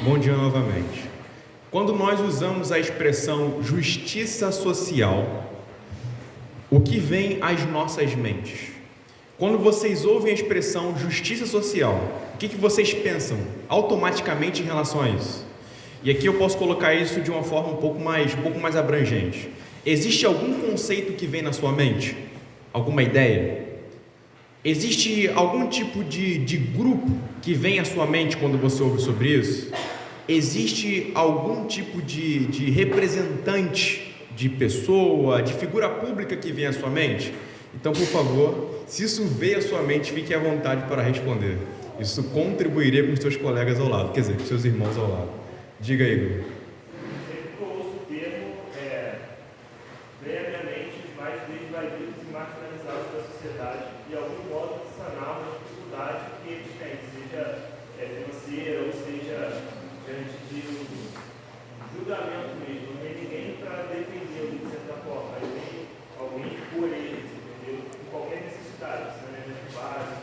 Bom dia novamente. Quando nós usamos a expressão justiça social, o que vem às nossas mentes? Quando vocês ouvem a expressão justiça social, o que vocês pensam automaticamente em relação a isso? E aqui eu posso colocar isso de uma forma um pouco mais abrangente. Existe algum conceito que vem na sua mente? Alguma ideia? Existe algum tipo de grupo que vem à sua mente quando você ouve sobre isso? Existe algum tipo de representante, de pessoa, de figura pública que vem à sua mente? Então, por favor, se isso veio à sua mente, fique à vontade para responder. Isso contribuiria com os seus colegas ao lado, quer dizer, com os seus irmãos ao lado. Diga aí, Igor. Sempre que eu ouço o termo, vem à minha mente os mais desvalidos e marginalizados da sociedade e, de algum modo, sanar uma dificuldade que eles têm, seja financeira ou seja diante de um julgamento mesmo. Não tem ninguém para defender de certa forma, mas tem alguém por eles, entendeu? Com qualquer necessidade, saneamento básico,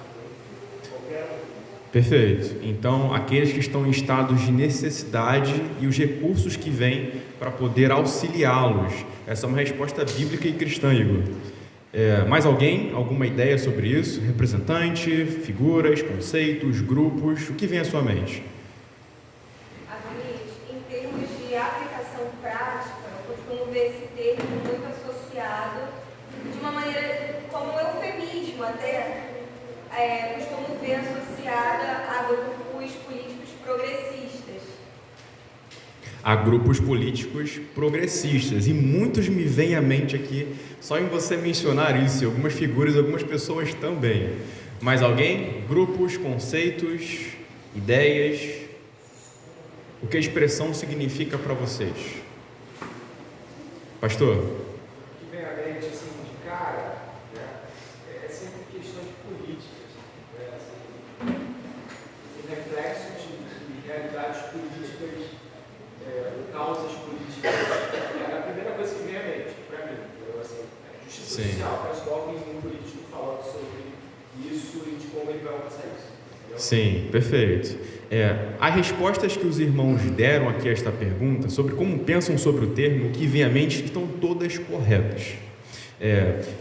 qualquer um. Perfeito. Então, aqueles que estão em estados de necessidade e os recursos que vêm para poder auxiliá-los. Essa é uma resposta bíblica e cristã, Igor. Mais alguém? Alguma ideia sobre isso? Representante, figuras, conceitos, grupos? O que vem à sua mente? Em termos de aplicação prática, eu costumo ver esse termo muito associado de uma maneira como um eufemismo até. Costumo ver associada a grupos políticos progressistas. A grupos políticos progressistas, e muitos me vêm à mente aqui, só em você mencionar isso, e algumas figuras, algumas pessoas também. Mais alguém? Grupos, conceitos, ideias, o que a expressão significa para vocês? Pastor? O que vem à mente assim, de cara, né, é sempre questões políticas, né, assim, reflexo de realidades políticas, causas políticas. É a primeira coisa que vem à mente, para mim. Assim, justiça social, parece logo em um político falando sobre isso e de como ele vai alcançar isso. Entendeu? Sim, perfeito. As respostas que os irmãos deram aqui a esta pergunta, sobre como pensam sobre o termo, o que vem à mente, estão todas corretas.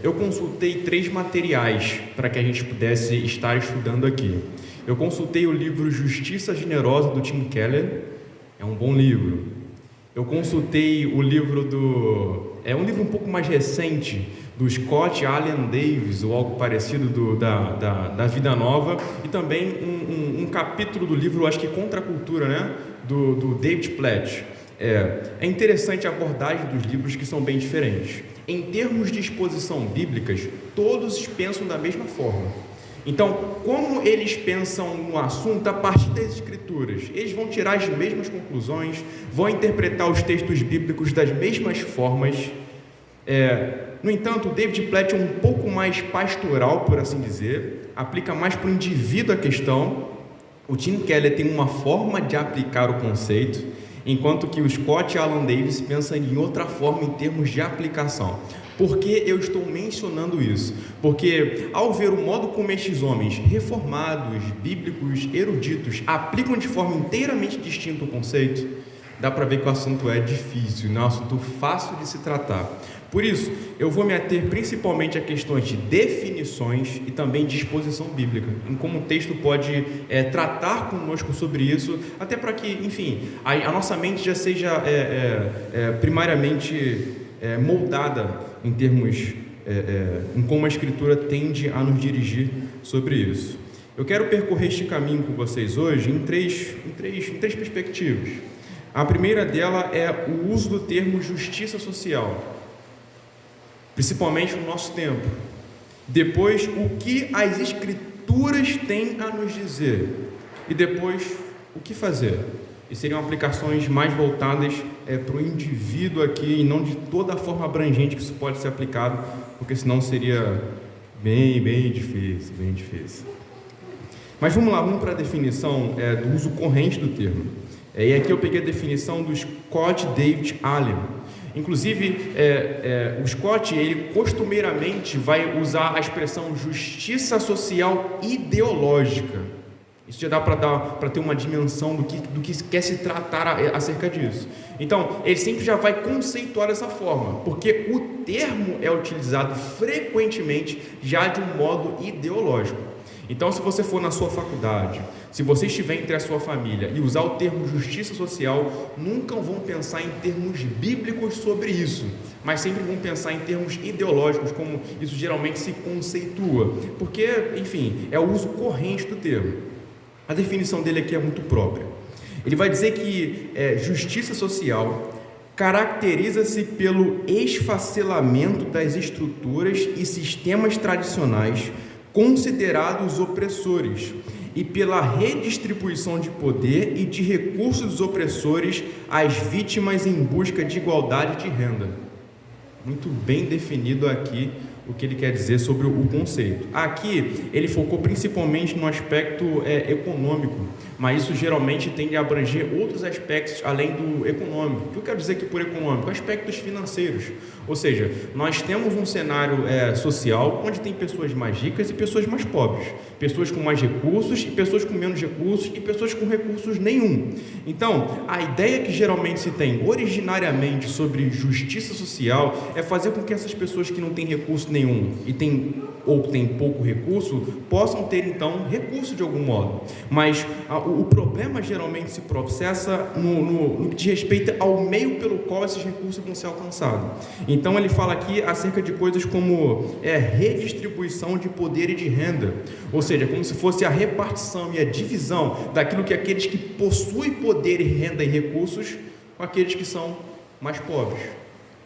Eu consultei 3 materiais para que a gente pudesse estar estudando aqui. Eu consultei o livro Justiça Generosa, do Tim Keller, é um bom livro. Eu consultei o livro um livro um pouco mais recente, do Scott Allen Davis, ou algo parecido da Vida Nova, e também um capítulo do livro, acho que Contra a Cultura, né? do David Platt. É interessante a abordagem dos livros, que são bem diferentes. Em termos de exposição bíblicas, todos pensam da mesma forma. Então, como eles pensam no assunto a partir das Escrituras? Eles vão tirar as mesmas conclusões, vão interpretar os textos bíblicos das mesmas formas. No entanto, o David Platt é um pouco mais pastoral, por assim dizer, aplica mais para o indivíduo a questão. O Tim Keller tem uma forma de aplicar o conceito, enquanto que o Scott Allen Davis pensa em outra forma em termos de aplicação. Por que eu estou mencionando isso? Porque ao ver o modo como estes homens reformados, bíblicos, eruditos, aplicam de forma inteiramente distinta o conceito, dá para ver que o assunto é difícil, não é um assunto fácil de se tratar. Por isso, eu vou me ater principalmente a questões de definições e também de exposição bíblica, em como o texto pode tratar conosco sobre isso, até para que, enfim, a nossa mente já seja primariamente moldada em termos em como a Escritura tende a nos dirigir sobre isso. Eu quero percorrer este caminho com vocês hoje em três perspectivas. A primeira dela é o uso do termo justiça social, principalmente no nosso tempo. Depois, o que as Escrituras têm a nos dizer. E depois, o que fazer. E seriam aplicações mais voltadas para o indivíduo aqui, e não de toda a forma abrangente que isso pode ser aplicado, porque senão seria bem difícil. Mas vamos lá, vamos para a definição do uso corrente do termo. E aqui eu peguei a definição do Scott David Allen. Inclusive, o Scott, ele costumeiramente vai usar a expressão justiça social ideológica. Isso já dá para ter uma dimensão do que quer se tratar acerca disso. Então, ele sempre já vai conceituar dessa forma, porque o termo é utilizado frequentemente já de um modo ideológico. Então, se você for na sua faculdade, se você estiver entre a sua família e usar o termo justiça social, nunca vão pensar em termos bíblicos sobre isso, mas sempre vão pensar em termos ideológicos, como isso geralmente se conceitua, porque, enfim, é o uso corrente do termo. A definição dele aqui é muito própria. Ele vai dizer que justiça social caracteriza-se pelo esfacelamento das estruturas e sistemas tradicionais considerados opressores e pela redistribuição de poder e de recursos dos opressores às vítimas em busca de igualdade de renda. Muito bem definido aqui o que ele quer dizer sobre o conceito. Aqui ele focou principalmente no aspecto econômico, mas isso geralmente tende a abranger outros aspectos além do econômico. O que eu quero dizer aqui por econômico? Aspectos financeiros. Ou seja, nós temos um cenário social onde tem pessoas mais ricas e pessoas mais pobres, pessoas com mais recursos e pessoas com menos recursos e pessoas com recursos nenhum. Então, a ideia que geralmente se tem originariamente sobre justiça social é fazer com que essas pessoas que não têm recurso nenhum e têm pouco recurso possam ter então recurso de algum modo. Mas o problema geralmente se processa no que diz respeito ao meio pelo qual esses recursos vão ser alcançados. Então ele fala aqui acerca de coisas como redistribuição de poder e de renda, ou seja, como se fosse a repartição e a divisão daquilo que aqueles que possuem poder e renda e recursos com aqueles que são mais pobres.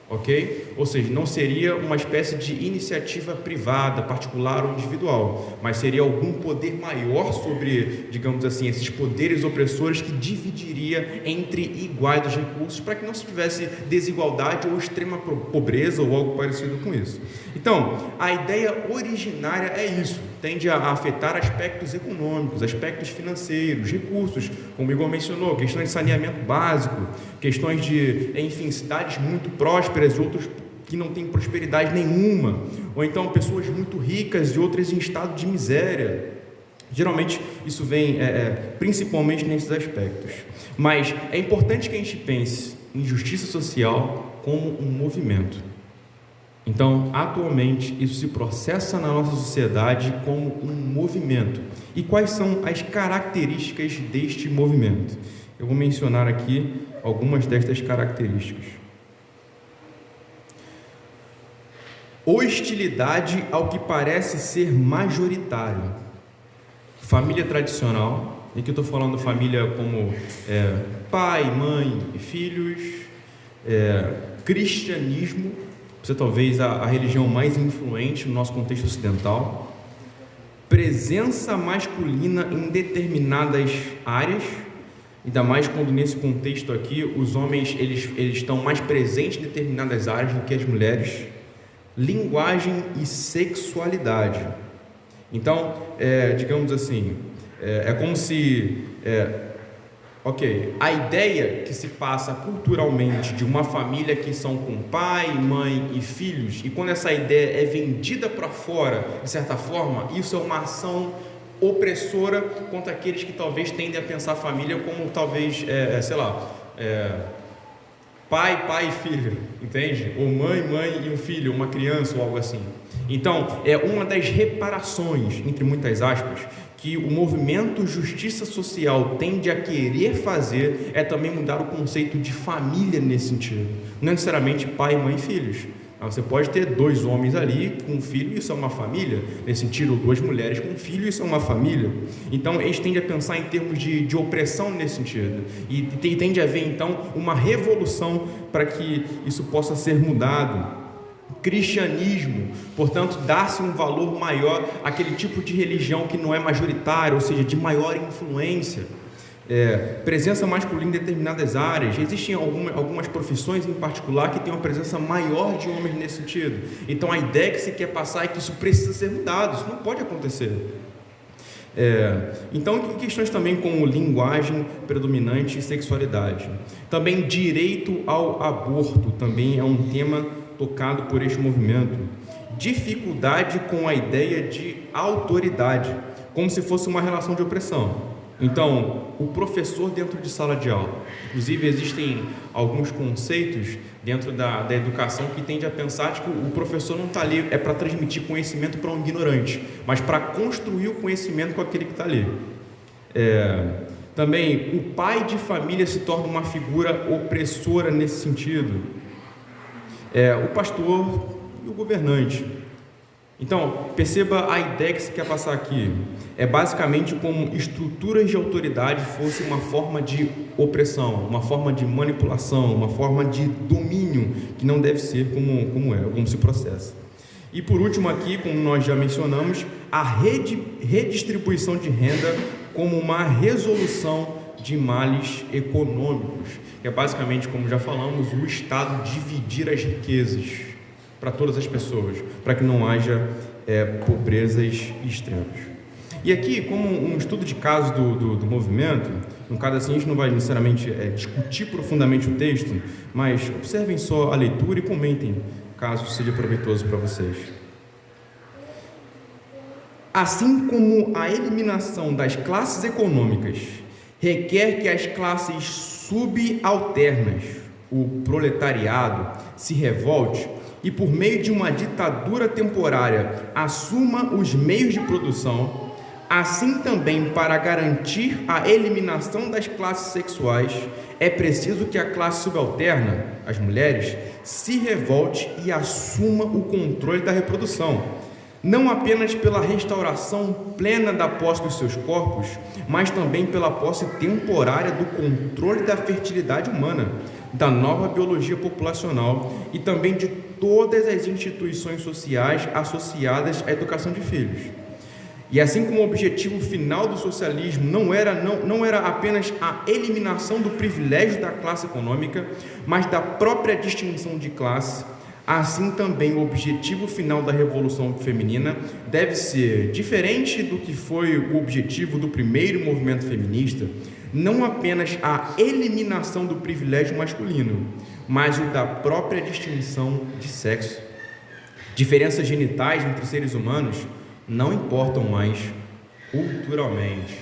Ok? Ou seja, não seria uma espécie de iniciativa privada, particular ou individual, mas seria algum poder maior sobre, digamos assim, esses poderes opressores que dividiria entre iguais os recursos para que não se tivesse desigualdade ou extrema pobreza ou algo parecido com isso. Então, a ideia originária é isso, tende a afetar aspectos econômicos, aspectos financeiros, recursos, como o Igor mencionou, questões de saneamento básico, questões de, enfim, cidades muito prósperas e outros que não têm prosperidade nenhuma, ou então pessoas muito ricas e outras em estado de miséria. Geralmente isso vem principalmente nesses aspectos, mas é importante que a gente pense em justiça social como um movimento. Então, atualmente, isso se processa na nossa sociedade como um movimento. E quais são as características deste movimento? Eu vou mencionar aqui algumas destas características. Hostilidade ao que parece ser majoritário. Família tradicional, e aqui eu estou falando família como pai, mãe e filhos, cristianismo, você talvez a religião mais influente no nosso contexto ocidental, presença masculina em determinadas áreas, ainda mais quando nesse contexto aqui os homens eles estão mais presentes em determinadas áreas do que as mulheres, linguagem e sexualidade. Então, digamos assim, é como se a ideia que se passa culturalmente de uma família que são com pai, mãe e filhos, e quando essa ideia é vendida para fora, de certa forma, isso é uma ação opressora contra aqueles que talvez tendem a pensar a família como talvez, pai e filho, entende? Ou mãe e um filho, uma criança ou algo assim. Então, é uma das reparações, entre muitas aspas, que o movimento justiça social tende a querer fazer é também mudar o conceito de família nesse sentido. Não necessariamente pai, mãe e filhos. Você pode ter dois homens ali com um filho, isso é uma família. Nesse sentido, ou duas mulheres com um filho, isso é uma família. Então, eles tendem a pensar em termos de opressão nesse sentido. E tende a haver, então, uma revolução para que isso possa ser mudado. Cristianismo, portanto, dá-se um valor maior àquele tipo de religião que não é majoritária, ou seja, de maior influência. Presença masculina em determinadas áreas. Existem algumas profissões em particular que têm uma presença maior de homens nesse sentido. Então a ideia que se quer passar é que isso precisa ser mudado, isso não pode acontecer. Então, questões também como linguagem predominante e sexualidade. Também direito ao aborto também é um tema tocado por este movimento. Dificuldade com a ideia de autoridade, como se fosse uma relação de opressão. Então, o professor dentro de sala de aula. Inclusive, existem alguns conceitos dentro da educação que tende a pensar que o professor não está ali para transmitir conhecimento para um ignorante, mas para construir o conhecimento com aquele que está ali. Também, o pai de família se torna uma figura opressora nesse sentido. O pastor e o governante. Então, perceba a ideia que se quer passar aqui. É basicamente como estruturas de autoridade fossem uma forma de opressão, uma forma de manipulação, uma forma de domínio, que não deve ser como se processa. E por último aqui, como nós já mencionamos, a redistribuição de renda como uma resolução de males econômicos, que é basicamente, como já falamos, o Estado dividir as riquezas para todas as pessoas, para que não haja pobrezas extremas. E aqui, como um estudo de caso do movimento, no caso assim a gente não vai necessariamente discutir profundamente o texto, mas observem só a leitura e comentem, caso seja proveitoso para vocês. Assim como a eliminação das classes econômicas requer que as classes subalternas, o proletariado, se revolte e por meio de uma ditadura temporária assuma os meios de produção, assim também para garantir a eliminação das classes sexuais, é preciso que a classe subalterna, as mulheres, se revolte e assuma o controle da reprodução, não apenas pela restauração plena da posse dos seus corpos, mas também pela posse temporária do controle da fertilidade humana, da nova biologia populacional e também de todas as instituições sociais associadas à educação de filhos. E assim como o objetivo final do socialismo não era apenas a eliminação do privilégio da classe econômica, mas da própria distinção de classe, assim também o objetivo final da Revolução Feminina deve ser diferente do que foi o objetivo do primeiro movimento feminista, não apenas a eliminação do privilégio masculino, mas o da própria distinção de sexo. Diferenças genitais entre seres humanos não importam mais culturalmente.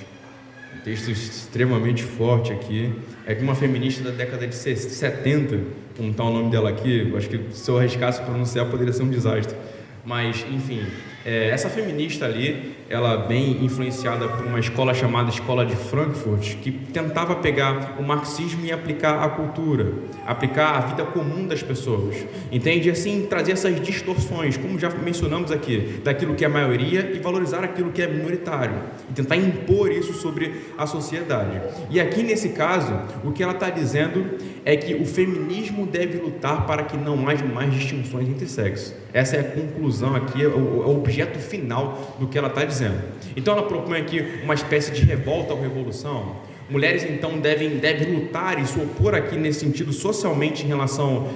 Um texto extremamente forte aqui é que uma feminista da década de 70, como está o nome dela aqui, eu acho que se eu arriscasse pronunciar poderia ser um desastre, mas enfim, essa feminista ali, ela bem influenciada por uma escola chamada Escola de Frankfurt, que tentava pegar o marxismo e aplicar à cultura, aplicar à vida comum das pessoas, entende? E assim trazer essas distorções, como já mencionamos aqui, daquilo que é a maioria e valorizar aquilo que é minoritário, e tentar impor isso sobre a sociedade. E aqui nesse caso, o que ela está dizendo é que o feminismo deve lutar para que não haja mais distinções entre sexos. Essa é a conclusão aqui, é o objeto final do que ela está dizendo. Então ela propõe aqui uma espécie de revolta ou revolução. Mulheres então devem lutar e se opor aqui nesse sentido socialmente em relação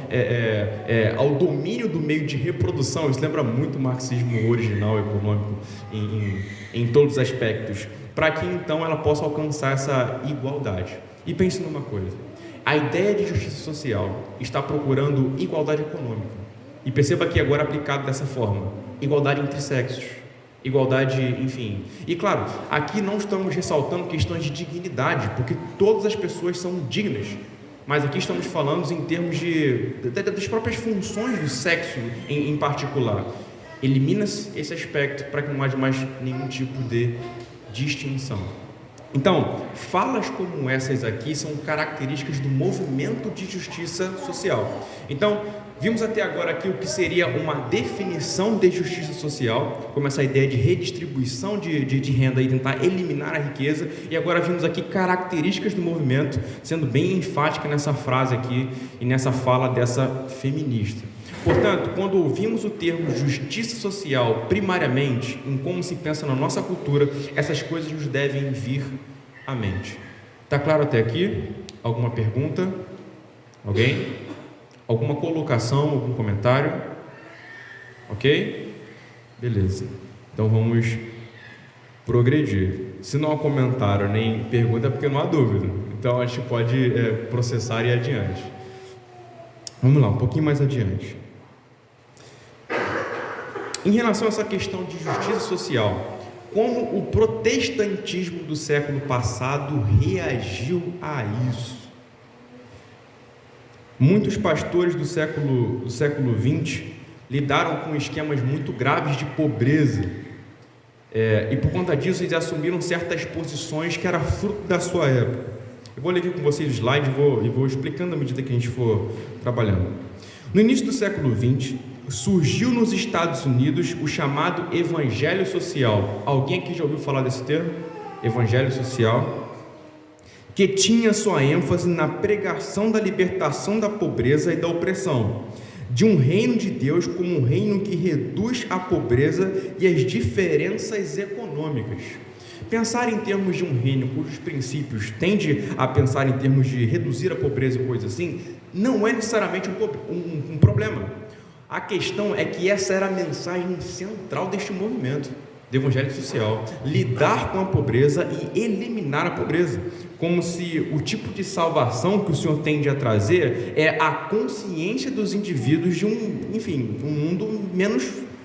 ao domínio do meio de reprodução. Isso lembra muito o marxismo original econômico em todos os aspectos, para que então ela possa alcançar essa igualdade. E pense numa coisa, a ideia de justiça social está procurando igualdade econômica. E perceba aqui agora aplicado dessa forma, igualdade entre sexos, igualdade, enfim. E claro, aqui não estamos ressaltando questões de dignidade, porque todas as pessoas são dignas, mas aqui estamos falando em termos das próprias funções do sexo em particular. Elimina-se esse aspecto para que não haja mais nenhum tipo de distinção. Então, falas como essas aqui são características do movimento de justiça social. Então, vimos até agora aqui o que seria uma definição de justiça social, como essa ideia de redistribuição de renda e tentar eliminar a riqueza, e agora vimos aqui características do movimento, sendo bem enfática nessa frase aqui e nessa fala dessa feminista. Portanto, quando ouvimos o termo justiça social primariamente, em como se pensa na nossa cultura, essas coisas nos devem vir à mente. Está claro até aqui? Alguma pergunta? Alguém? Alguma colocação, algum comentário? Ok? Beleza. Então vamos progredir. Se não há comentário nem pergunta, é porque não há dúvida. Então a gente pode processar e ir adiante. Vamos lá, um pouquinho mais adiante. Em relação a essa questão de justiça social, como o protestantismo do século passado reagiu a isso. Muitos pastores do século XX lidaram com esquemas muito graves de pobreza, e por conta disso eles assumiram certas posições que era fruto da sua época. Eu vou ler aqui com vocês o slide e vou explicando à medida que a gente for trabalhando. No início do século XX, surgiu nos Estados Unidos o chamado Evangelho Social. Alguém aqui já ouviu falar desse termo? Evangelho Social, que tinha sua ênfase na pregação da libertação da pobreza e da opressão, de um reino de Deus como um reino que reduz a pobreza e as diferenças econômicas. Pensar em termos de um reino cujos princípios tende a pensar em termos de reduzir a pobreza e coisas assim, não é necessariamente um problema. A questão é que essa era a mensagem central deste movimento do evangelho social: lidar com a pobreza e eliminar a pobreza, como se o tipo de salvação que o Senhor tende a trazer é a consciência dos indivíduos de um mundo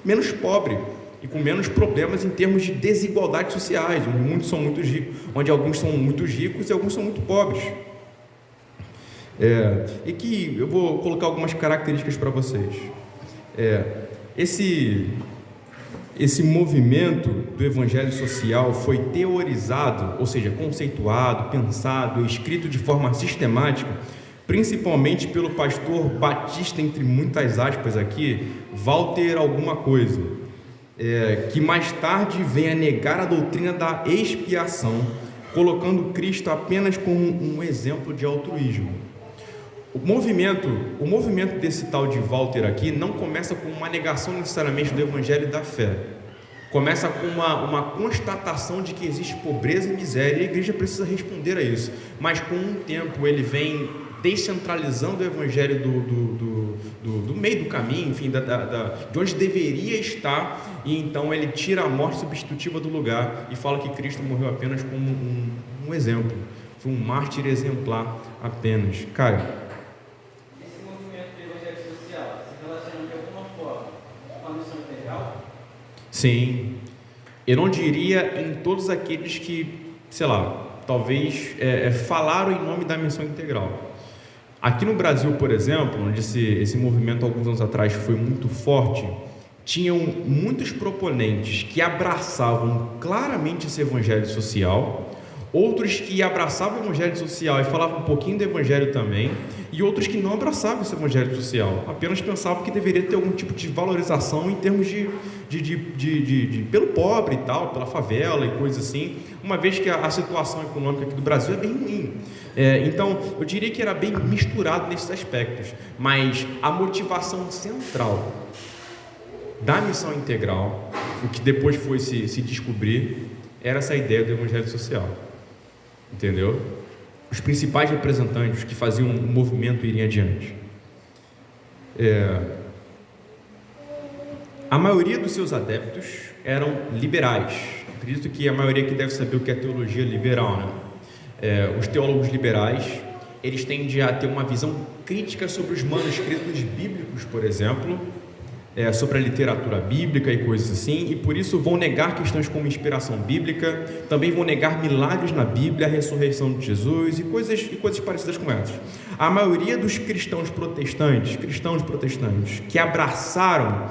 menos pobre e com menos problemas em termos de desigualdades sociais, onde muitos são muito ricos, onde alguns são muito ricos e alguns são muito pobres. E que eu vou colocar algumas características para vocês. Esse movimento do evangelho social foi teorizado, ou seja, conceituado, pensado e escrito de forma sistemática, principalmente pelo pastor batista, entre muitas aspas aqui, Walter alguma coisa, que mais tarde vem a negar a doutrina da expiação, colocando Cristo apenas como um exemplo de altruísmo. O movimento desse tal de Walter aqui não começa com uma negação necessariamente do evangelho da fé. Começa com uma constatação de que existe pobreza e miséria, e a igreja precisa responder a isso. Mas com um tempo ele vem descentralizando o evangelho do meio do caminho, enfim, de onde deveria estar, e então ele tira a morte substitutiva do lugar e fala que Cristo morreu apenas como um exemplo. Foi um mártir exemplar apenas. Caio. Sim, eu não diria em todos aqueles que, talvez falaram em nome da missão integral. Aqui no Brasil, por exemplo, onde esse movimento alguns anos atrás foi muito forte, tinham muitos proponentes que abraçavam claramente esse evangelho social, outros que abraçavam o evangelho social e falavam um pouquinho do evangelho também, e outros que não abraçavam esse evangelho social, apenas pensavam que deveria ter algum tipo de valorização em termos pelo pobre e tal, pela favela e coisas assim, uma vez que a situação econômica aqui do Brasil é bem ruim. Então, eu diria que era bem misturado nesses aspectos, mas a motivação central da missão integral, o que depois foi se descobrir, era essa ideia do evangelho social. Entendeu? Os principais representantes que faziam o movimento irem adiante. A maioria dos seus adeptos eram liberais. Acredito que a maioria aqui deve saber o que é teologia liberal, né? Os teólogos liberais, eles tendem a ter uma visão crítica sobre os manuscritos bíblicos, por exemplo, sobre a literatura bíblica e coisas assim, e por isso vão negar questões como inspiração bíblica, também vão negar milagres na Bíblia, a ressurreição de Jesus e coisas parecidas com essas. A maioria dos cristãos protestantes que abraçaram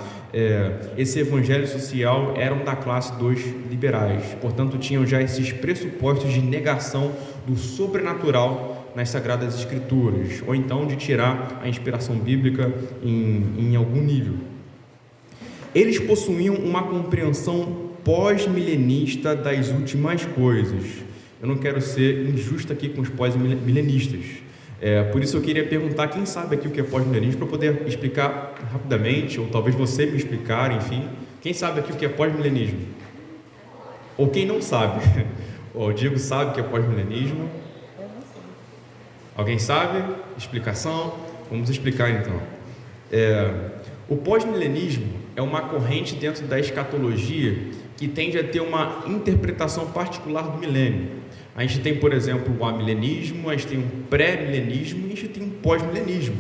esse evangelho social eram da classe dos liberais, portanto tinham já esses pressupostos de negação do sobrenatural nas Sagradas Escrituras, ou então de tirar a inspiração bíblica em algum nível. Eles possuíam uma compreensão pós-milenista das últimas coisas. Eu não quero ser injusto aqui com os pós-milenistas. Por isso eu queria perguntar quem sabe aqui o que é pós-milenismo, para eu poder explicar rapidamente, ou talvez você me explicar, enfim. Quem sabe aqui o que é pós-milenismo? Ou quem não sabe? O Diego sabe o que é pós-milenismo? Alguém sabe? Explicação? Vamos explicar então. O pós-milenismo é uma corrente dentro da escatologia que tende a ter uma interpretação particular do milênio. A gente tem, por exemplo, o amilenismo, a gente tem um pré-milenismo e a gente tem um pós-milenismo.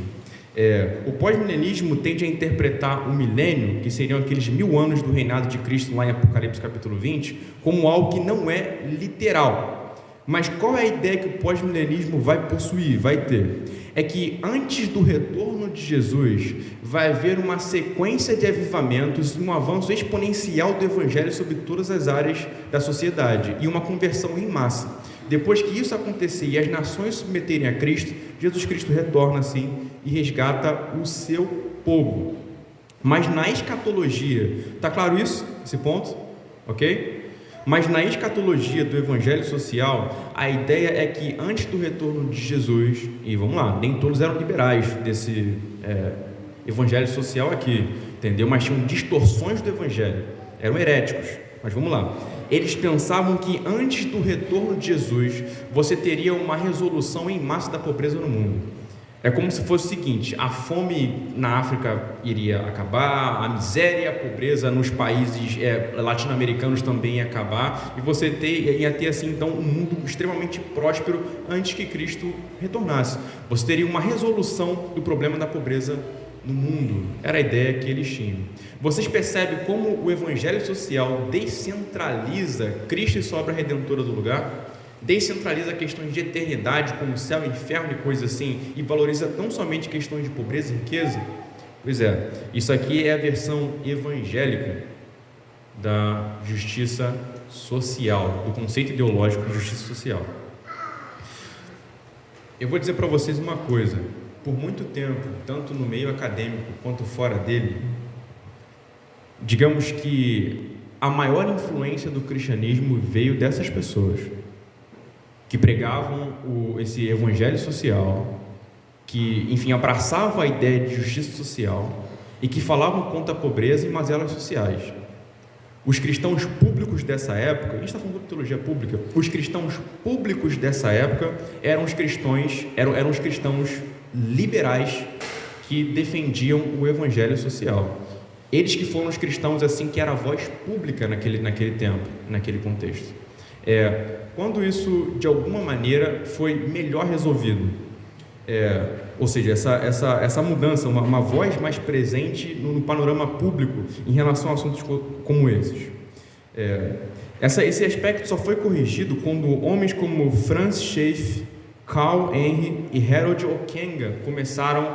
O pós-milenismo tende a interpretar o milênio, que seriam aqueles 1000 anos do reinado de Cristo lá em Apocalipse capítulo 20, como algo que não é literal. Mas qual é a ideia que o pós-milenismo vai possuir, vai ter? É que antes do retorno de Jesus, vai haver uma sequência de avivamentos e um avanço exponencial do evangelho sobre todas as áreas da sociedade e uma conversão em massa. Depois que isso acontecer e as nações submeterem a Cristo, Jesus Cristo retorna assim e resgata o seu povo. Mas na escatologia, está claro isso? Esse ponto? Ok? Mas na escatologia do evangelho social, a ideia é que antes do retorno de Jesus, e vamos lá, nem todos eram liberais desse evangelho social aqui, entendeu? Mas tinham distorções do evangelho, eram heréticos, mas vamos lá. Eles pensavam que antes do retorno de Jesus, você teria uma resolução em massa da pobreza no mundo. É como se fosse o seguinte: a fome na África iria acabar, a miséria e a pobreza nos países latino-americanos também ia acabar, e você ia ter assim então um mundo extremamente próspero antes que Cristo retornasse. Você teria uma resolução do problema da pobreza no mundo. Era a ideia que eles tinham. Vocês percebem como o evangelho social descentraliza Cristo e sua obra redentora do lugar? Descentraliza questões de eternidade, como céu, inferno e coisas assim, e valoriza não somente questões de pobreza e riqueza? Pois é, isso aqui é a versão evangélica da justiça social, do conceito ideológico de justiça social. Eu vou dizer para vocês uma coisa: por muito tempo, tanto no meio acadêmico quanto fora dele, digamos que a maior influência do cristianismo veio dessas pessoas que pregavam esse evangelho social, que, enfim, abraçavam a ideia de justiça social e que falavam contra a pobreza e mazelas sociais. Os cristãos públicos dessa época, a gente está falando de teologia pública, os cristãos públicos dessa época eram os cristãos liberais que defendiam o evangelho social. Eles que foram os cristãos assim que era a voz pública naquele tempo, naquele contexto. Quando isso de alguma maneira foi melhor resolvido, ou seja, essa mudança, uma voz mais presente no panorama público em relação a assuntos como esses. Esse aspecto só foi corrigido quando homens como Francis Schaeffer, Carl Henry e Harold Ockenga começaram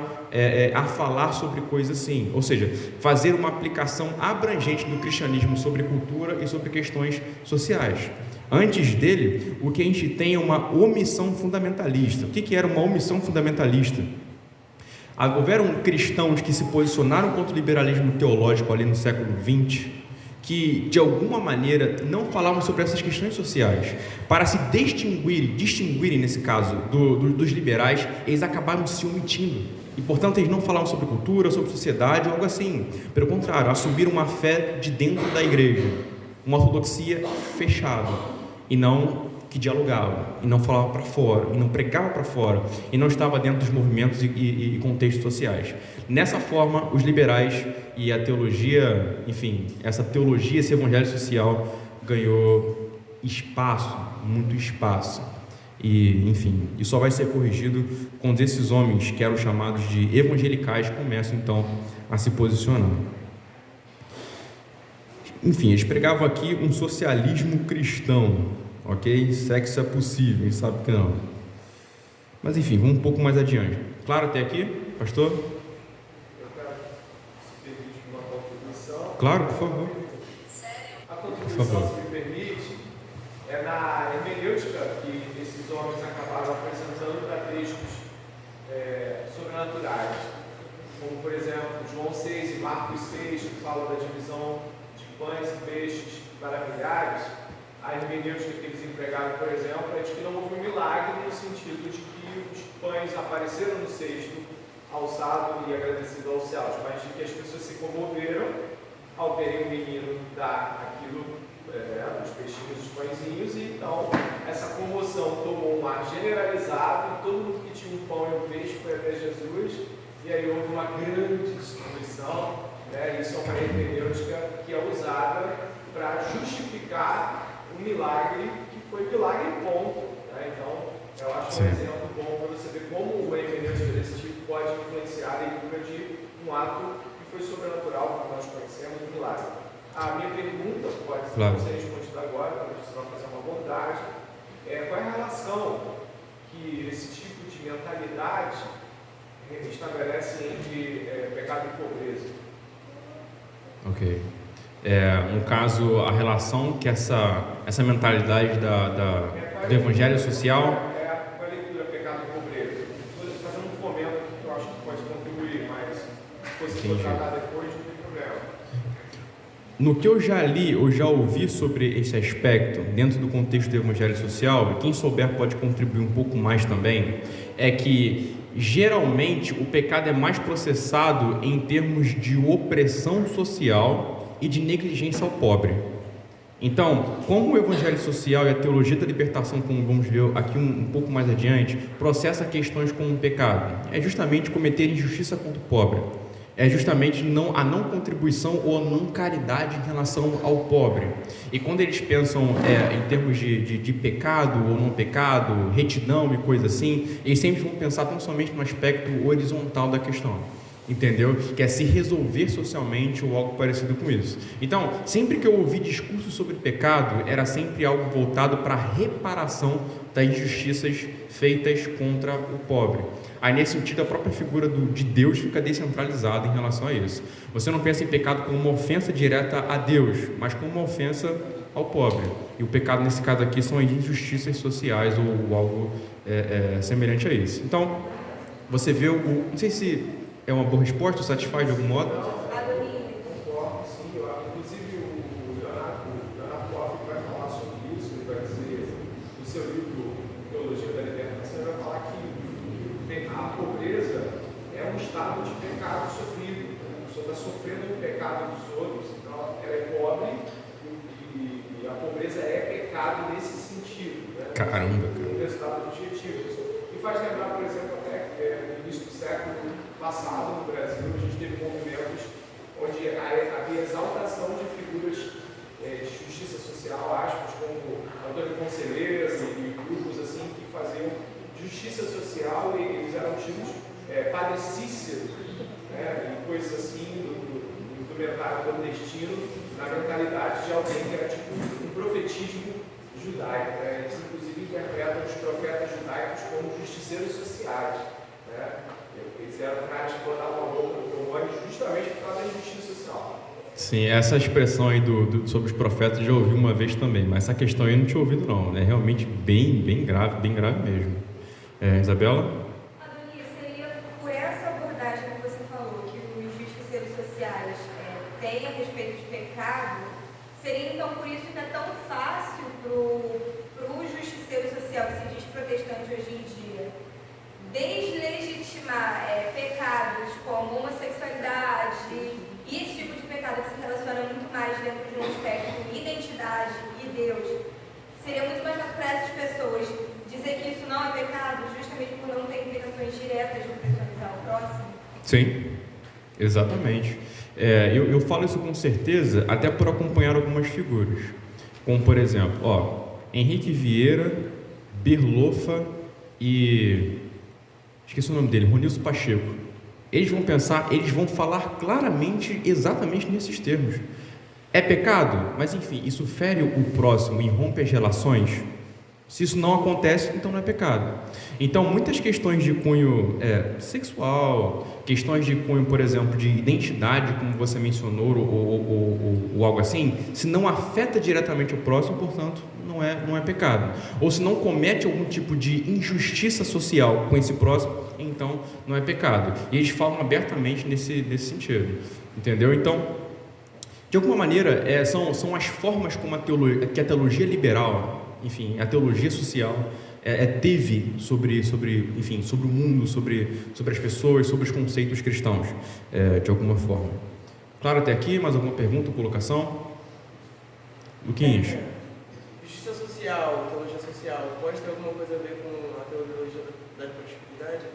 a falar sobre coisas assim, ou seja, fazer uma aplicação abrangente do cristianismo sobre cultura e sobre questões sociais. Antes dele, o que a gente tem é uma omissão fundamentalista. O que era uma omissão fundamentalista? Houveram cristãos que se posicionaram contra o liberalismo teológico ali no século XX, que de alguma maneira não falavam sobre essas questões sociais. Para se distinguirem nesse caso dos liberais, eles acabaram se omitindo. E portanto eles não falavam sobre cultura, sobre sociedade ou algo assim. Pelo contrário, assumiram uma fé de dentro da igreja, uma ortodoxia fechada, e não que dialogava, e não falava para fora, e não pregava para fora, e não estava dentro dos movimentos e contextos sociais. Nessa forma, os liberais e a teologia, enfim, esse evangelho social ganhou espaço, muito espaço, e enfim, e só vai ser corrigido quando esses homens que eram chamados de evangelicais começam então a se posicionar. Enfim, eles pregavam aqui um socialismo cristão, ok? Sexo é possível, a gente sabe que não. Mas enfim, vamos um pouco mais adiante. Claro até aqui, pastor? Eu quero se permite uma contribuição. Claro, por favor. A contribuição, se me permite, é na hermenêutica que esses homens acabaram apresentando para textos sobrenaturais. Como, por exemplo, João 6 e Marcos 6, que fala da divisão pães e peixes para milhares. A hermenêutica que eles empregaram, por exemplo, é de que não houve um milagre no sentido de que os pães apareceram no cesto, alçado e agradecido aos céus, mas de que as pessoas se comoveram ao verem o menino dar aquilo, os peixinhos, os pãezinhos, e então essa comoção tomou um ar generalizado, e todo mundo que tinha um pão e um peixe foi até Jesus, e aí houve uma grande distribuição. Isso é uma hermenêutica que é usada para justificar um milagre que foi milagre ponto. Então, eu acho um exemplo bom para você ver como o hermenêutica desse tipo pode influenciar associada à figura de um ato que foi sobrenatural, como nós conhecemos, um milagre. A minha pergunta, pode ser respondida agora, quando a gente vai fazer uma abordagem, qual é a relação que esse tipo de mentalidade estabelece entre pecado e pobreza? Ok. No caso, a relação que essa mentalidade do evangelho social... Com a leitura pecado e pobreza. Estou fazendo um fomento que eu acho que pode contribuir, mas se fosse tratar depois, não tem problema. No que eu já li, ou já ouvi sobre esse aspecto, dentro do contexto do evangelho social, e quem souber pode contribuir um pouco mais também, é que geralmente o pecado é mais processado em termos de opressão social e de negligência ao pobre. Então, como o evangelho social e a teologia da libertação, como vamos ver aqui um pouco mais adiante, processa questões como o pecado, é justamente cometer injustiça contra o pobre, é justamente a não contribuição ou a não caridade em relação ao pobre. E quando eles pensam em termos de pecado ou não pecado, retidão e coisa assim, eles sempre vão pensar tão somente no aspecto horizontal da questão, entendeu? Que é se resolver socialmente ou algo parecido com isso. Então, sempre que eu ouvi discursos sobre pecado, era sempre algo voltado para a reparação das injustiças feitas contra o pobre. Aí, nesse sentido, a própria figura de Deus fica descentralizada em relação a isso. Você não pensa em pecado como uma ofensa direta a Deus, mas como uma ofensa ao pobre. E o pecado, nesse caso aqui, são as injustiças sociais ou algo semelhante a isso. Então, você vê não sei se é uma boa resposta, satisfaz de algum modo? Concordo, sim. Inclusive, o Leonardo Boff vai falar sobre isso, ele vai dizer, no seu livro Teologia da Libertação, ele vai falar que a pobreza é um estado de pecado sofrido. A pessoa está sofrendo o pecado dos outros, então ela é pobre e a pobreza é pecado nesse sentido. Né? Caramba, cara. Um resultado objetivo. E faz lembrar, por exemplo, até no início do século passado, no Brasil, a gente teve movimentos onde havia exaltação de figuras de justiça social, aspas, como Antônio Conselheiras e grupos assim que faziam justiça social e eles eram tidos Padre Cícero, né, e coisas assim do mercado clandestino, na mentalidade de alguém que era tipo um profetismo judaico. Né? Eles inclusive interpretam os profetas judaicos como justiceiros sociais. Né? Eles eram caras que botavam a roupa no trombone justamente por causa da injustiça social. Sim, essa expressão aí sobre os profetas eu já ouvi uma vez também, mas essa questão aí eu não tinha ouvido não, é realmente bem grave mesmo. Isabela? Adonis, seria por essa abordagem que você falou, que os justiceiros sociais têm a respeito de pecado, seria então por isso que é tão fácil para o justiceiro social que se diz protestante hoje em dia deslegitimar pecados como homossexualidade e esse tipo de pecado que se relaciona muito mais dentro de um aspecto de identidade e Deus. Seria muito mais fácil para essas pessoas dizer que isso não é pecado, justamente por não ter implicações diretas de pressionizar o próximo? Sim, exatamente. Eu falo isso com certeza, até por acompanhar algumas figuras, como por exemplo, Henrique Vieira, Berlofa e esqueci o nome dele, Ronilson Pacheco. Eles vão falar claramente, exatamente nesses termos. É pecado? Mas enfim, isso fere o próximo e rompe as relações? Se isso não acontece, então não é pecado. Então, muitas questões de cunho sexual, questões de cunho, por exemplo, de identidade, como você mencionou, ou algo assim, se não afeta diretamente o próximo, portanto, não é pecado. Ou se não comete algum tipo de injustiça social com esse próximo, então não é pecado. E eles falam abertamente nesse sentido, entendeu? Então, de alguma maneira, são as formas como que a teologia liberal, enfim, a teologia social teve sobre o mundo, sobre as pessoas, sobre os conceitos cristãos, de alguma forma. Claro até aqui, mais alguma pergunta ou colocação? Luquinhas? Justiça social, teologia social, pode ter alguma coisa a ver com a teologia da prosperidade?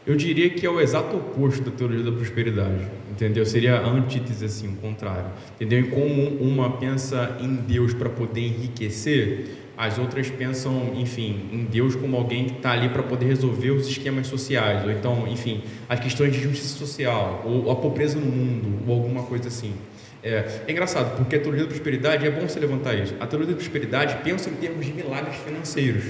Eu diria que é o exato oposto da teologia da prosperidade, entendeu? Seria a antítese, assim, o contrário, entendeu? E como uma pensa em Deus para poder enriquecer, as outras pensam, enfim, em Deus como alguém que está ali para poder resolver os esquemas sociais, ou então, enfim, as questões de justiça social, ou a pobreza no mundo, ou alguma coisa assim. É engraçado, porque a teologia da prosperidade, é bom você levantar isso, a teologia da prosperidade pensa em termos de milagres financeiros,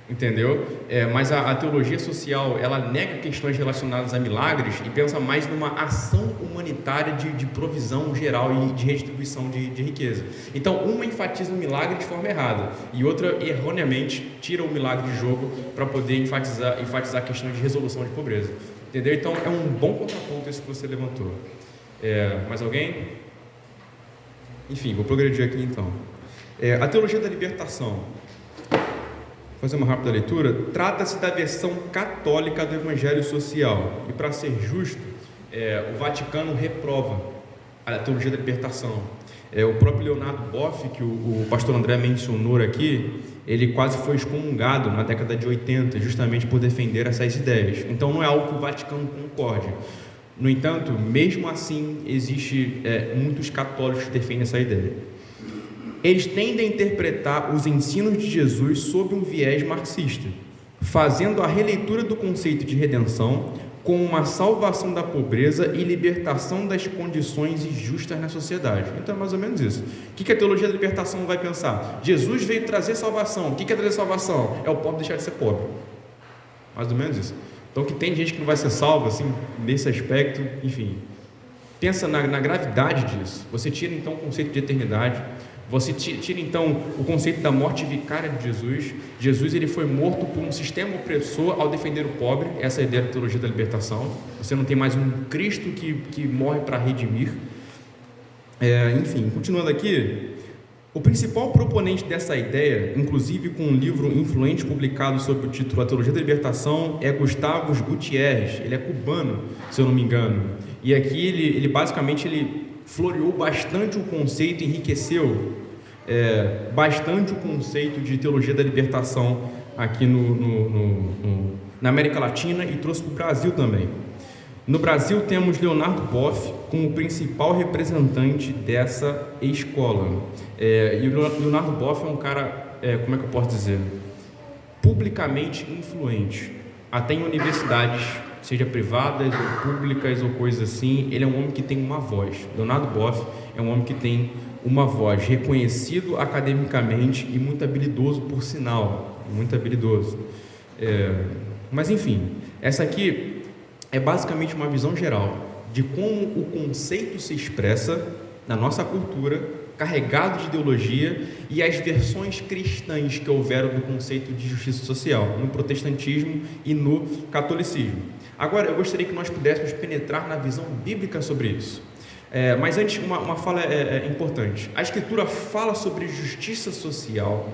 entendeu? Mas a teologia social, ela nega questões relacionadas a milagres e pensa mais numa ação humanitária de provisão geral e de redistribuição de riqueza. Então, uma enfatiza o milagre de forma errada e outra, erroneamente, tira o milagre de jogo para poder enfatizar a questão de resolução de pobreza, entendeu? Então, é um bom contraponto esse que você levantou. Mais alguém? Enfim, vou progredir aqui então. A teologia da libertação, vou fazer uma rápida leitura. Trata-se da versão católica do Evangelho Social e, para ser justo, o Vaticano reprova a teologia da libertação. O próprio Leonardo Boff, que o pastor André mencionou aqui, ele quase foi excomungado na década de 80 justamente por defender essas ideias. Então não é algo que o Vaticano concorde. No entanto, mesmo assim, existe muitos católicos que defendem essa ideia. Eles tendem a interpretar os ensinos de Jesus sob um viés marxista, fazendo a releitura do conceito de redenção como uma salvação da pobreza e libertação das condições injustas na sociedade. Então é mais ou menos isso. O que a teologia da libertação vai pensar? Jesus veio trazer salvação. O que é trazer salvação? É o pobre deixar de ser pobre. Mais ou menos isso. Então, que tem gente que não vai ser salva, assim, nesse aspecto, enfim. Pensa na gravidade disso. Você tira, então, o conceito de eternidade. Você tira, então, o conceito da morte vicária de Jesus. Jesus, ele foi morto por um sistema opressor ao defender o pobre. Essa é a ideia da teologia da libertação. Você não tem mais um Cristo que morre para redimir. Enfim, continuando aqui... O principal proponente dessa ideia, inclusive com um livro influente publicado sob o título A Teologia da Libertação, é Gustavo Gutierrez. Ele é cubano, se eu não me engano. E aqui ele basicamente floreou bastante o conceito, enriqueceu bastante o conceito de teologia da libertação aqui na América Latina e trouxe para o Brasil também. No Brasil temos Leonardo Boff como principal representante dessa escola. E o Leonardo Boff é um cara, como é que eu posso dizer, publicamente influente, até em universidades, seja privadas ou públicas ou coisas assim. Ele é um homem que tem uma voz. Leonardo Boff é um homem que tem uma voz, reconhecido academicamente e muito habilidoso, por sinal, muito habilidoso. Mas enfim, essa aqui é basicamente uma visão geral de como o conceito se expressa na nossa cultura, carregado de ideologia, e as versões cristãs que houveram do conceito de justiça social no protestantismo e no catolicismo. Agora, eu gostaria que nós pudéssemos penetrar na visão bíblica sobre isso. Mas antes, uma fala importante. A Escritura fala sobre justiça social,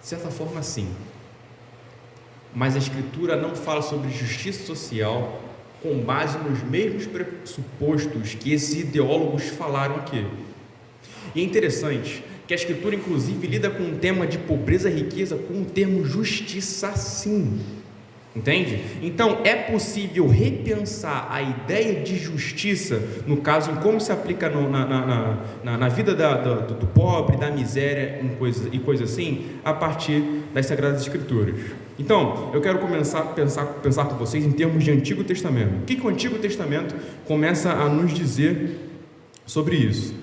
de certa forma, sim. Mas a Escritura não fala sobre justiça social com base nos mesmos pressupostos que esses ideólogos falaram aqui. E é interessante que a Escritura, inclusive, lida com o tema de pobreza e riqueza com o termo justiça, sim. Entende? Então, é possível repensar a ideia de justiça, no caso, em como se aplica na vida do pobre, da miséria e coisas assim, a partir das Sagradas Escrituras. Então, eu quero começar a pensar com vocês em termos de Antigo Testamento. O que o Antigo Testamento começa a nos dizer sobre isso?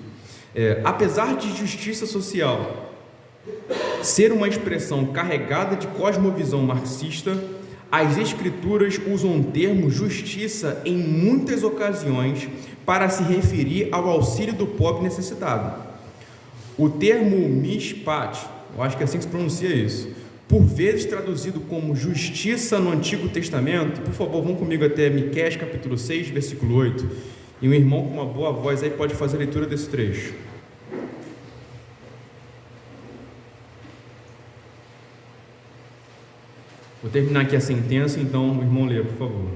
Apesar de justiça social ser uma expressão carregada de cosmovisão marxista, as Escrituras usam o termo justiça em muitas ocasiões para se referir ao auxílio do pobre necessitado. O termo mishpat, eu acho que é assim que se pronuncia isso, por vezes traduzido como justiça no Antigo Testamento. Por favor, vão comigo até Miqueias capítulo 6, versículo 8, e um irmão com uma boa voz aí pode fazer a leitura desse trecho. Vou terminar aqui a sentença, então o irmão lê, por favor.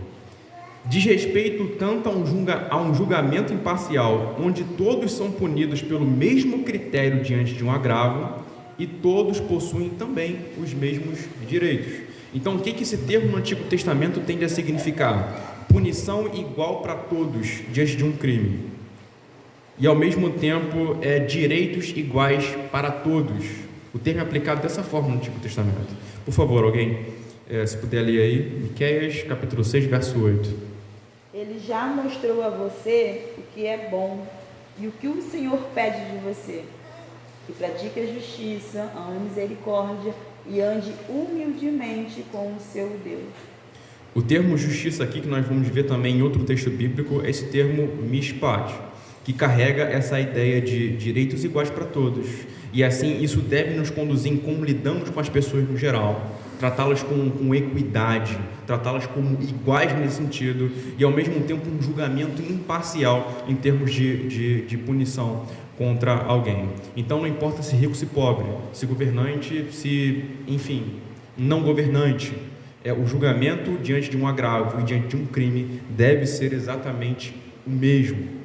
Diz respeito tanto a um julgamento imparcial, onde todos são punidos pelo mesmo critério diante de um agravo, e todos possuem também os mesmos direitos. Então, o que esse termo no Antigo Testamento tende a significar? Punição igual para todos diante de um crime. E, ao mesmo tempo, direitos iguais para todos. O termo é aplicado dessa forma no Antigo Testamento. Por favor, alguém, se puder ler aí, Miqueias, capítulo 6, verso 8. Ele já mostrou a você o que é bom e o que o Senhor pede de você. Que pratique a justiça, ame a misericórdia e ande humildemente com o seu Deus. O termo justiça aqui, que nós vamos ver também em outro texto bíblico, é esse termo mishpat, que carrega essa ideia de direitos iguais para todos. E assim, isso deve nos conduzir em como lidamos com as pessoas no geral, tratá-las com equidade, tratá-las como iguais nesse sentido, e ao mesmo tempo um julgamento imparcial em termos de punição contra alguém. Então não importa se rico, se pobre, se governante, se, enfim, não governante, o julgamento diante de um agravo e diante de um crime deve ser exatamente o mesmo.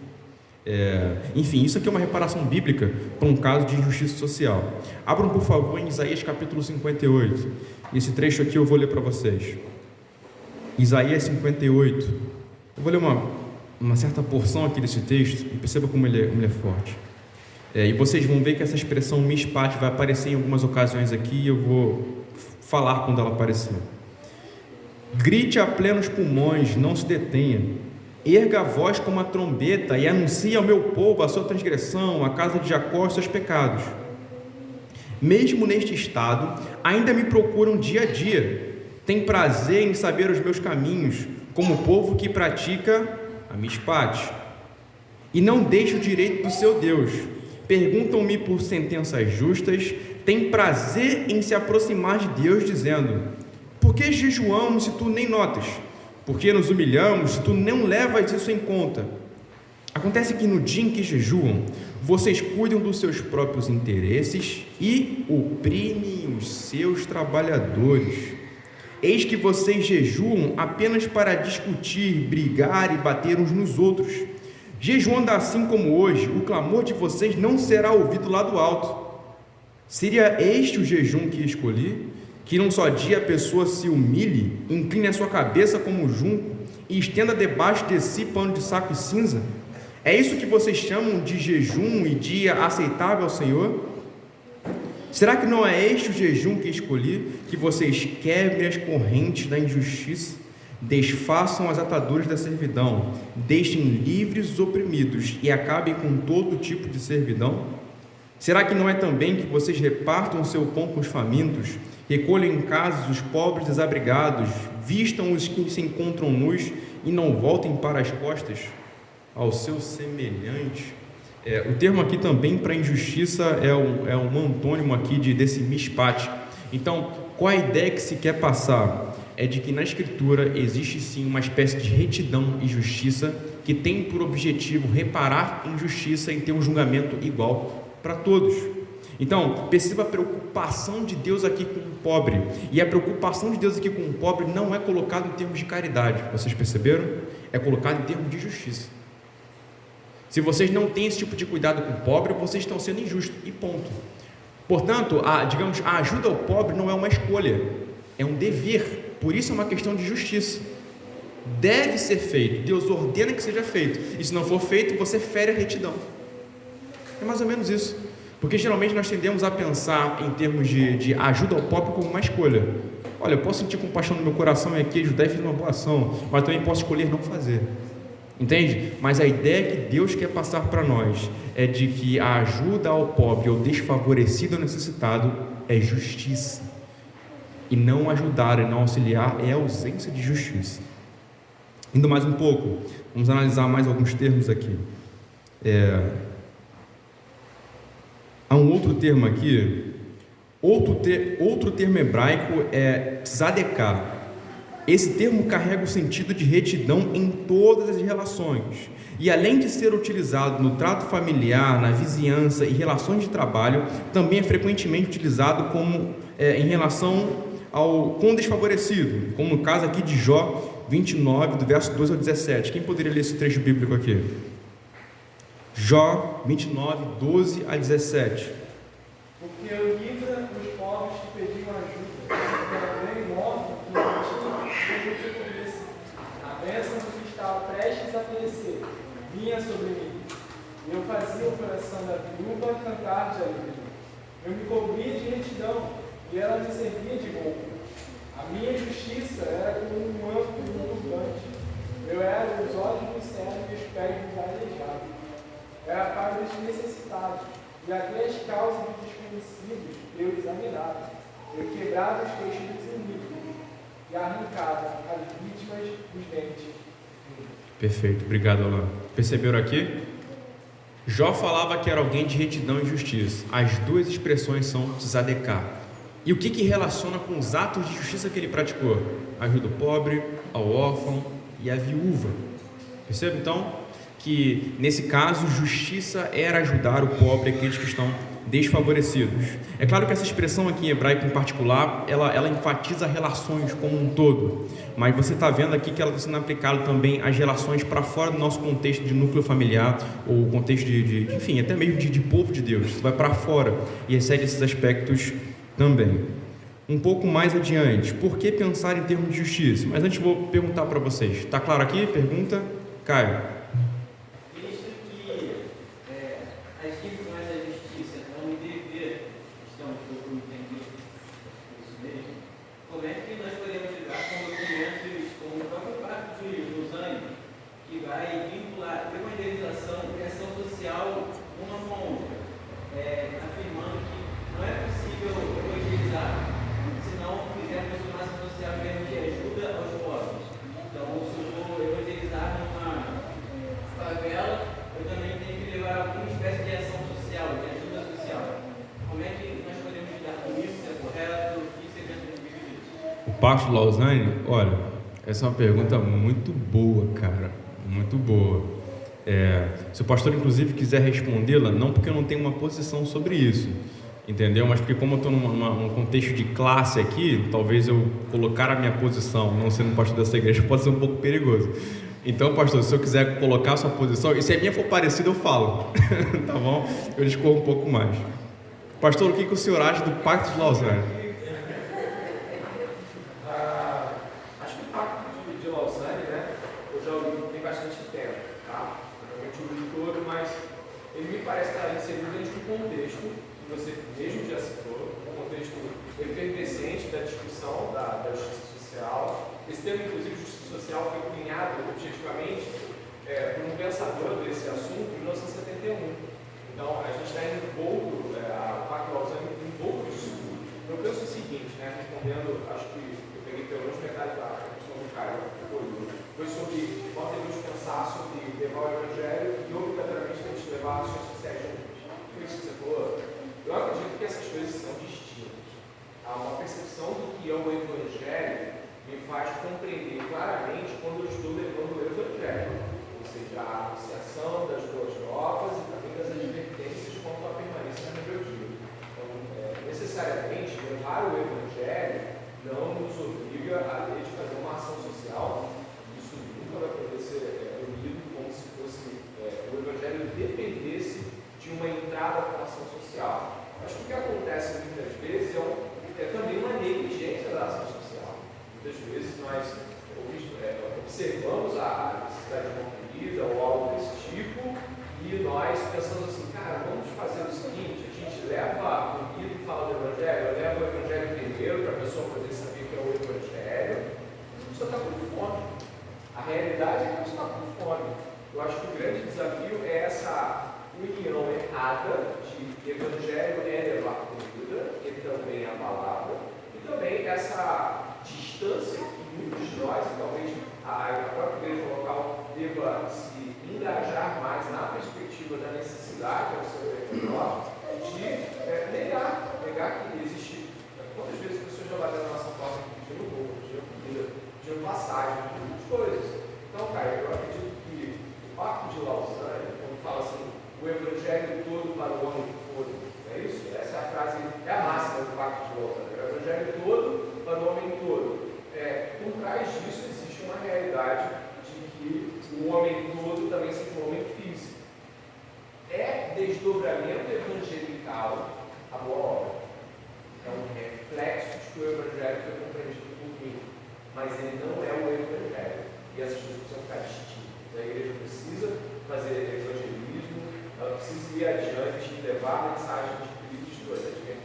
Enfim, isso aqui é uma reparação bíblica para um caso de injustiça social. Abram, por favor, em Isaías capítulo 58. Esse trecho aqui eu vou ler para vocês. Isaías 58. Eu vou ler uma certa porção aqui desse texto e perceba como ele é forte. E vocês vão ver que essa expressão mishpat vai aparecer em algumas ocasiões aqui e eu vou falar quando ela aparecer. Grite a plenos pulmões, não se detenha. Erga a voz como a trombeta e anuncie ao meu povo a sua transgressão, a casa de Jacó os seus pecados. Mesmo neste estado, ainda me procuram dia a dia. Tem prazer em saber os meus caminhos, como o povo que pratica a mishpat. E não deixa o direito do seu Deus. Perguntam-me por sentenças justas, tem prazer em se aproximar de Deus, dizendo: por que jejuamos se tu nem notas? Por que nos humilhamos se tu não levas isso em conta? Acontece que no dia em que jejuam, vocês cuidam dos seus próprios interesses e oprimem os seus trabalhadores. Eis que vocês jejuam apenas para discutir, brigar e bater uns nos outros. Jejuando assim como hoje, o clamor de vocês não será ouvido lá do alto. Seria este o jejum que escolhi? Que num só dia a pessoa se humilhe, incline a sua cabeça como junco e estenda debaixo de si pano de saco e cinza? É isso que vocês chamam de jejum e dia aceitável ao Senhor? Será que não é este o jejum que escolhi? Que vocês quebrem as correntes da injustiça, desfaçam as ataduras da servidão, deixem livres os oprimidos e acabem com todo tipo de servidão? Será que não é também que vocês repartam o seu pão com os famintos, recolhem em casas os pobres desabrigados, vistam os que se encontram nus e não voltem para as costas ao seu semelhante? O termo aqui também para injustiça é um antônimo aqui desse mishpat. Então, qual a ideia que se quer passar? É de que na Escritura existe sim uma espécie de retidão e justiça que tem por objetivo reparar injustiça e ter um julgamento igual para todos. Então, perceba a preocupação de Deus aqui com o pobre. E a preocupação de Deus aqui com o pobre não é colocada em termos de caridade. Vocês perceberam? É colocada em termos de justiça. Se vocês não têm esse tipo de cuidado com o pobre, vocês estão sendo injustos. E ponto. Portanto, a ajuda ao pobre não é uma escolha, é um dever. Por isso é uma questão de justiça. Deve ser feito. Deus ordena que seja feito. E se não for feito, você fere a retidão. É mais ou menos isso. Porque geralmente nós tendemos a pensar em termos de ajuda ao pobre como uma escolha. Olha, eu posso sentir compaixão no meu coração e aqui ajudar e fazer uma boa ação, mas também posso escolher não fazer. Entende? Mas a ideia que Deus quer passar para nós é de que a ajuda ao pobre, ao desfavorecido, ao necessitado, é justiça. E não ajudar e não auxiliar é ausência de justiça. Indo mais um pouco, vamos analisar mais alguns termos aqui. Há um outro termo aqui, outro termo hebraico é tzadekah. Esse termo carrega o sentido de retidão em todas as relações. E além de ser utilizado no trato familiar, na vizinhança e relações de trabalho, também é frequentemente utilizado em relação com o desfavorecido, como no caso aqui de Jó 29, do verso 12 ao 17. Quem poderia ler esse trecho bíblico aqui? Jó 29, 12 a 17. Porque eu livra os pobres que pediam ajuda, pela grande modo que não tinha recompensa. A bênção que estava prestes a perecer vinha sobre mim. E eu fazia o coração da viúva cantar de alegria. Eu me cobria de retidão e ela me servia de roupa. A minha justiça era como um manto e um turbante. Eu era os olhos dos cegos e os pés dos aleijados. Era para os necessitados. E até as causas dos desconhecidos eu examinava. Eu quebrava os queixos dos inimigos e arrancava as vítimas dos dentes. Perfeito, obrigado, Alan. Perceberam aqui? Jó falava que era alguém de retidão e justiça. As duas expressões são tzadeká. E o que relaciona com os atos de justiça que ele praticou? Ajuda o pobre, ao órfão e à viúva. Percebe então que nesse caso justiça era ajudar o pobre, aqueles que estão desfavorecidos. É claro que essa expressão aqui em hebraico em particular, ela enfatiza relações como um todo, mas você está vendo aqui que ela está sendo aplicada também às relações para fora do nosso contexto de núcleo familiar, ou contexto enfim, até mesmo de povo de Deus. Você vai para fora e recebe esses aspectos também. Um pouco mais adiante, por que pensar em termos de justiça? Mas antes vou perguntar para vocês. Está claro aqui? Pergunta, Caio. Pacto de Lausanne, olha, essa é uma pergunta muito boa, cara, muito boa. Se o pastor, inclusive, quiser respondê-la, não porque eu não tenho uma posição sobre isso, entendeu? Mas porque como eu estou num contexto de classe aqui, talvez eu colocar a minha posição, não sendo pastor dessa igreja, pode ser um pouco perigoso. Então, pastor, se eu quiser colocar a sua posição, e se a minha for parecida, eu falo, tá bom? Eu discorro um pouco mais. Pastor, o que o senhor acha do Pacto de Lausanne? Esse termo, inclusive, justiça social, foi cunhado objetivamente por um pensador desse assunto em 1971. Então, a gente está indo um pouco, o Pacto de Lausanne, um pouco disso tudo. Eu penso o seguinte, respondendo, acho que eu peguei pelo menos metade da questão do Caio, foi sobre nós devemos pensar sobre levar o Evangelho e, obrigatoriamente, temos que levar ações sociais juntas. Foi isso que você falou. Eu acredito que essas coisas são distintas. Há uma percepção do que é o Evangelho me faz compreender claramente quando eu estou levando o Evangelho, ou seja, a anunciação das boas novas e também das advertências quanto à permanência na rebeldia. Então, necessariamente, levar o Evangelho não nos obriga a ter de fazer uma ação social. Isso nunca vai poder ser unido como se fosse o Evangelho dependesse de uma entrada para a ação social. Mas o que acontece muitas vezes é também uma negligência da ação social. Muitas vezes nós observamos a necessidade de uma comida ou algo desse tipo e nós pensamos assim, cara, vamos fazer o seguinte, a gente leva a comida e fala do Evangelho, eu levo o Evangelho primeiro para a pessoa poder saber que é o Evangelho, a pessoa está com fome. A realidade é que a gente está com fome. Eu acho que o grande desafio é essa união errada de Evangelho é levar comida, que também é a palavra, e também essa distância que muitos de nós, e talvez a própria igreja local, deva se engajar mais na perspectiva da necessidade ao seu redor, de negar que existe. Quantas vezes as pessoas já bateram na nossa porta e pediram roupa, pediram comida, pediram passagem, muitas coisas. Então, cara, eu acredito que o Pacto de Lausanne, quando fala assim, o Evangelho todo para o homem todo, não é isso? Essa é a frase, é a máxima do Pacto de Lausanne, o Evangelho todo para o homem todo. Por trás disso existe uma realidade de que o homem todo também seja um homem físico. É desdobramento evangelical a boa obra. É um reflexo de que o Evangelho foi compreendido por mim, mas ele não é o Evangelho. E essas coisas precisam ficar distintas. A igreja precisa fazer evangelismo, ela precisa ir adiante e levar a mensagem de Cristo, as advertências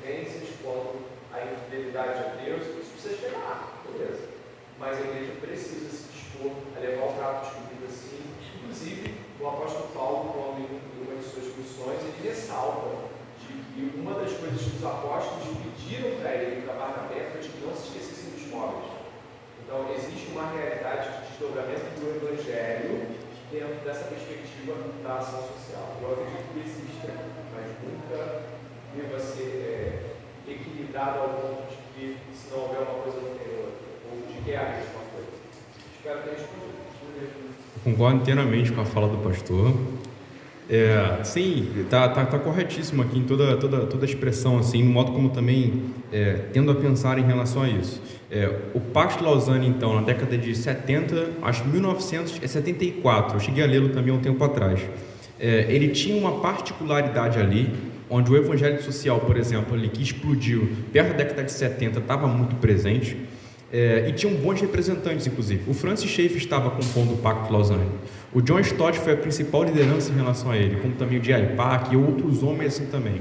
dentro dessa perspectiva da ação social. Eu acredito que exista, mas nunca deva ser equilibrado ao ponto de que, se não houver uma coisa, não tem outra, ou de que há uma coisa. Espero ter respondido. Concordo inteiramente com a fala do pastor. Sim, tá corretíssimo aqui em toda a expressão, assim, no modo como também tendo a pensar em relação a isso. O Pacto de Lausanne, então, na década de 70, acho que 1974, eu cheguei a lê-lo também há um tempo atrás, ele tinha uma particularidade ali, onde o evangelho social, por exemplo, ali, que explodiu perto da década de 70, estava muito presente, e tinham bons representantes, inclusive. O Francis Schaeffer estava compondo o Pacto de Lausanne. O John Stott foi a principal liderança em relação a ele, como também o J.I. Pack e outros homens assim também.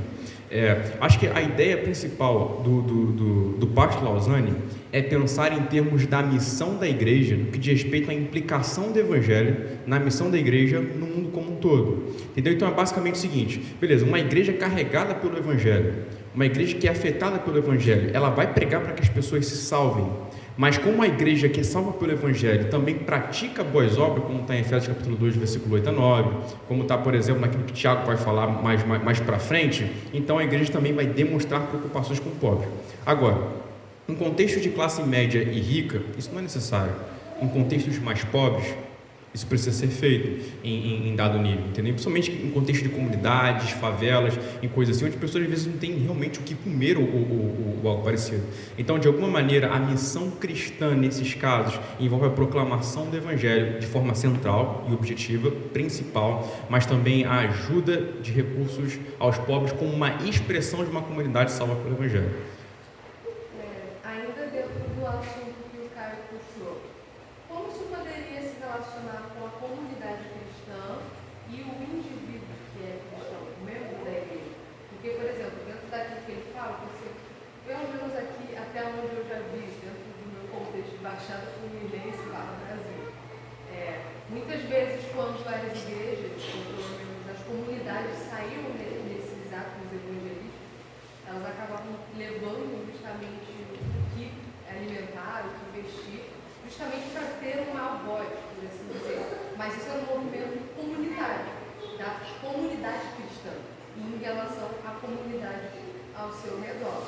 Acho que a ideia principal do Pacto de Lausanne é pensar em termos da missão da igreja, no que diz respeito à implicação do evangelho na missão da igreja no mundo como um todo. Entendeu? Então é basicamente o seguinte, beleza, uma igreja carregada pelo evangelho, uma igreja que é afetada pelo evangelho, ela vai pregar para que as pessoas se salvem. Mas como a igreja que é salva pelo Evangelho também pratica boas obras, como está em Efésios capítulo 2, versículo 8 a 9, como está, por exemplo, naquilo que Tiago vai falar mais para frente, então a igreja também vai demonstrar preocupações com o pobre. Agora, em contextos de classe média e rica, isso não é necessário. Em contextos mais pobres, isso precisa ser feito em dado nível, entendeu? Principalmente em contexto de comunidades, favelas, em coisas assim, onde pessoas às vezes não têm realmente o que comer ou algo parecido. Então, de alguma maneira, a missão cristã nesses casos envolve a proclamação do Evangelho de forma central e objetiva, principal, mas também a ajuda de recursos aos pobres como uma expressão de uma comunidade salva pelo Evangelho. Ainda dentro do assunto que o Caio puxou, como isso poderia se relacionar com a comunidade cristã e o indivíduo que é cristão, o membro da igreja? Porque, por exemplo, dentro daquilo que ele fala, pelo menos aqui, até onde eu já vi, dentro do meu contexto de Baixada Fluminense lá no Brasil, muitas vezes, quando as igrejas, ou pelo menos as comunidades saíram nesses atos evangelísticos, elas acabavam levando justamente o que alimentar, o que vestir, justamente para ter uma voz, por assim dizer. Mas isso é um movimento comunitário, da comunidade cristã, em relação à comunidade ao seu redor.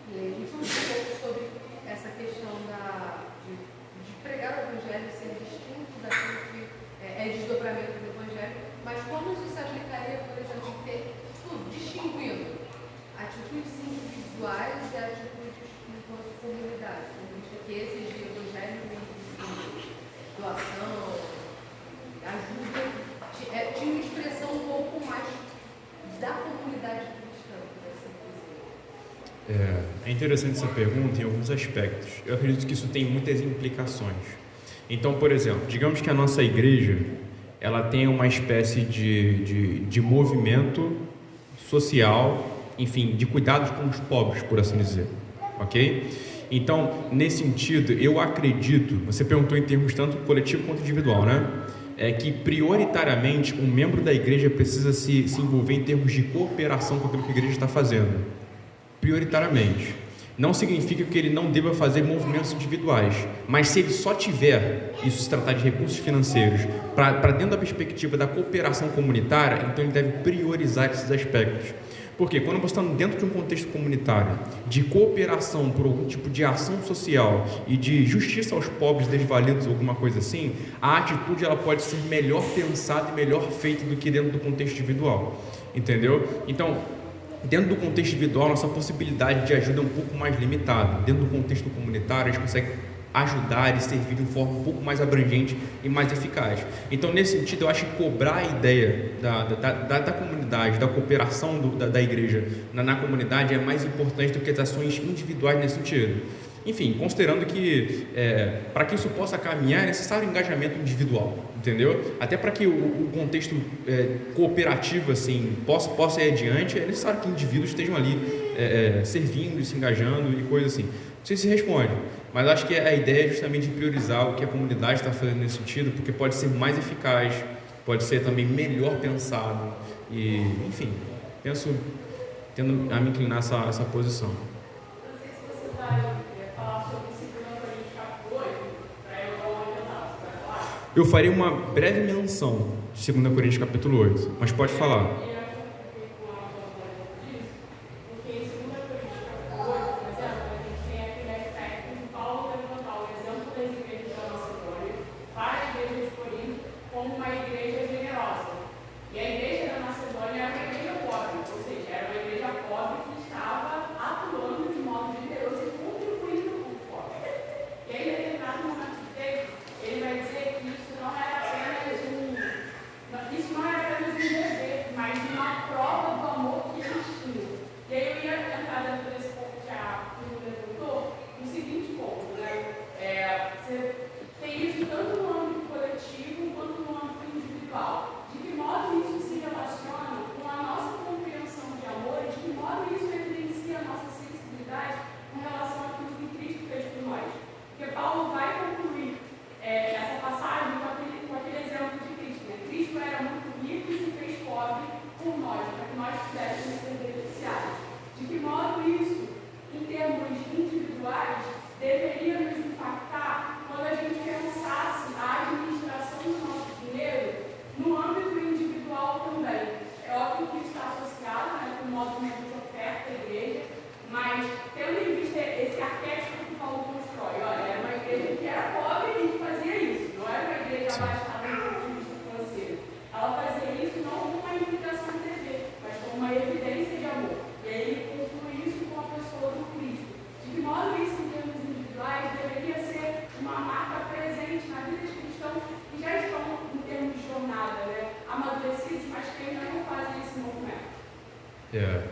E aí a gente ouviu um pouco sobre essa questão de pregar o evangelho ser distinto daquilo que é desdobramento do evangelho, mas como isso se aplicaria, por exemplo, em ter distinguindo atitudes individuais e atitudes enquanto comunidade, que esses de evangelho de doação, ajuda, tinha uma expressão um pouco mais da comunidade cristã, por assim dizer. É interessante essa pergunta em alguns aspectos. Eu acredito que isso tem muitas implicações. Então, por exemplo, digamos que a nossa igreja ela tem uma espécie de movimento social, enfim, de cuidados com os pobres, por assim dizer, ok? Então, nesse sentido, eu acredito, você perguntou em termos tanto coletivo quanto individual, né? É que prioritariamente um membro da igreja precisa se envolver em termos de cooperação com aquilo que a igreja está fazendo, prioritariamente. Não significa que ele não deva fazer movimentos individuais, mas se ele só tiver, isso se tratar de recursos financeiros, para dentro da perspectiva da cooperação comunitária, então ele deve priorizar esses aspectos. Porque quando você está dentro de um contexto comunitário, de cooperação por algum tipo de ação social e de justiça aos pobres desvalidos, alguma coisa assim, a atitude ela pode ser melhor pensada e melhor feita do que dentro do contexto individual, entendeu? Então, dentro do contexto individual, nossa possibilidade de ajuda é um pouco mais limitada. Dentro do contexto comunitário, a gente consegue ajudar e servir de uma forma um pouco mais abrangente e mais eficaz. Então, nesse sentido, eu acho que cobrar a ideia da comunidade, da cooperação da igreja na comunidade é mais importante do que as ações individuais nesse sentido. Enfim, considerando que para que isso possa caminhar é necessário engajamento individual, entendeu? Até para que o contexto cooperativo assim, possa ir adiante, é necessário que indivíduos estejam ali servindo e se engajando e coisas assim. Não sei se responde, mas acho que a ideia é justamente de priorizar o que a comunidade está fazendo nesse sentido, porque pode ser mais eficaz, pode ser também melhor pensado e, enfim, penso tendo a me inclinar essa posição. Não sei se você vai falar sobre o 2 Coríntios 4:8, para eu orientar, você vai falar? Eu farei uma breve menção de 2 Coríntios capítulo 8, mas pode falar.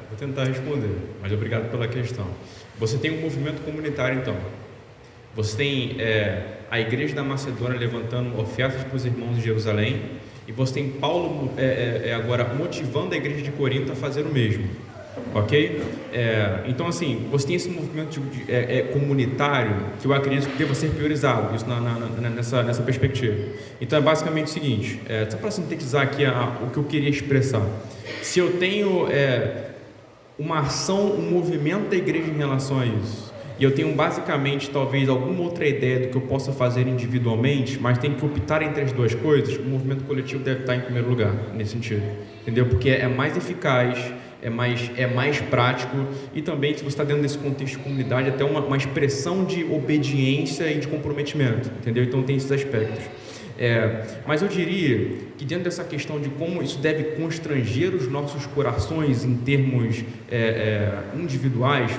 Vou tentar responder, mas obrigado pela questão. Você tem um movimento comunitário, então. Você tem a Igreja da Macedônia levantando ofertas para os irmãos de Jerusalém, e você tem Paulo agora motivando a Igreja de Corinto a fazer o mesmo, ok? Então, assim, você tem esse movimento comunitário que eu acredito que deva ser priorizado, isso nessa perspectiva. Então, é basicamente o seguinte, só para sintetizar aqui o que eu queria expressar. Se eu tenho uma ação, um movimento da igreja em relação a isso, e eu tenho basicamente talvez alguma outra ideia do que eu possa fazer individualmente, mas tem que optar entre as duas coisas, o movimento coletivo deve estar em primeiro lugar, nesse sentido, entendeu? Porque é mais eficaz, é mais prático, e também, se você está dentro desse contexto de comunidade, até uma expressão de obediência e de comprometimento, entendeu? Então tem esses aspectos. Mas eu diria que dentro dessa questão de como isso deve constranger os nossos corações em termos individuais,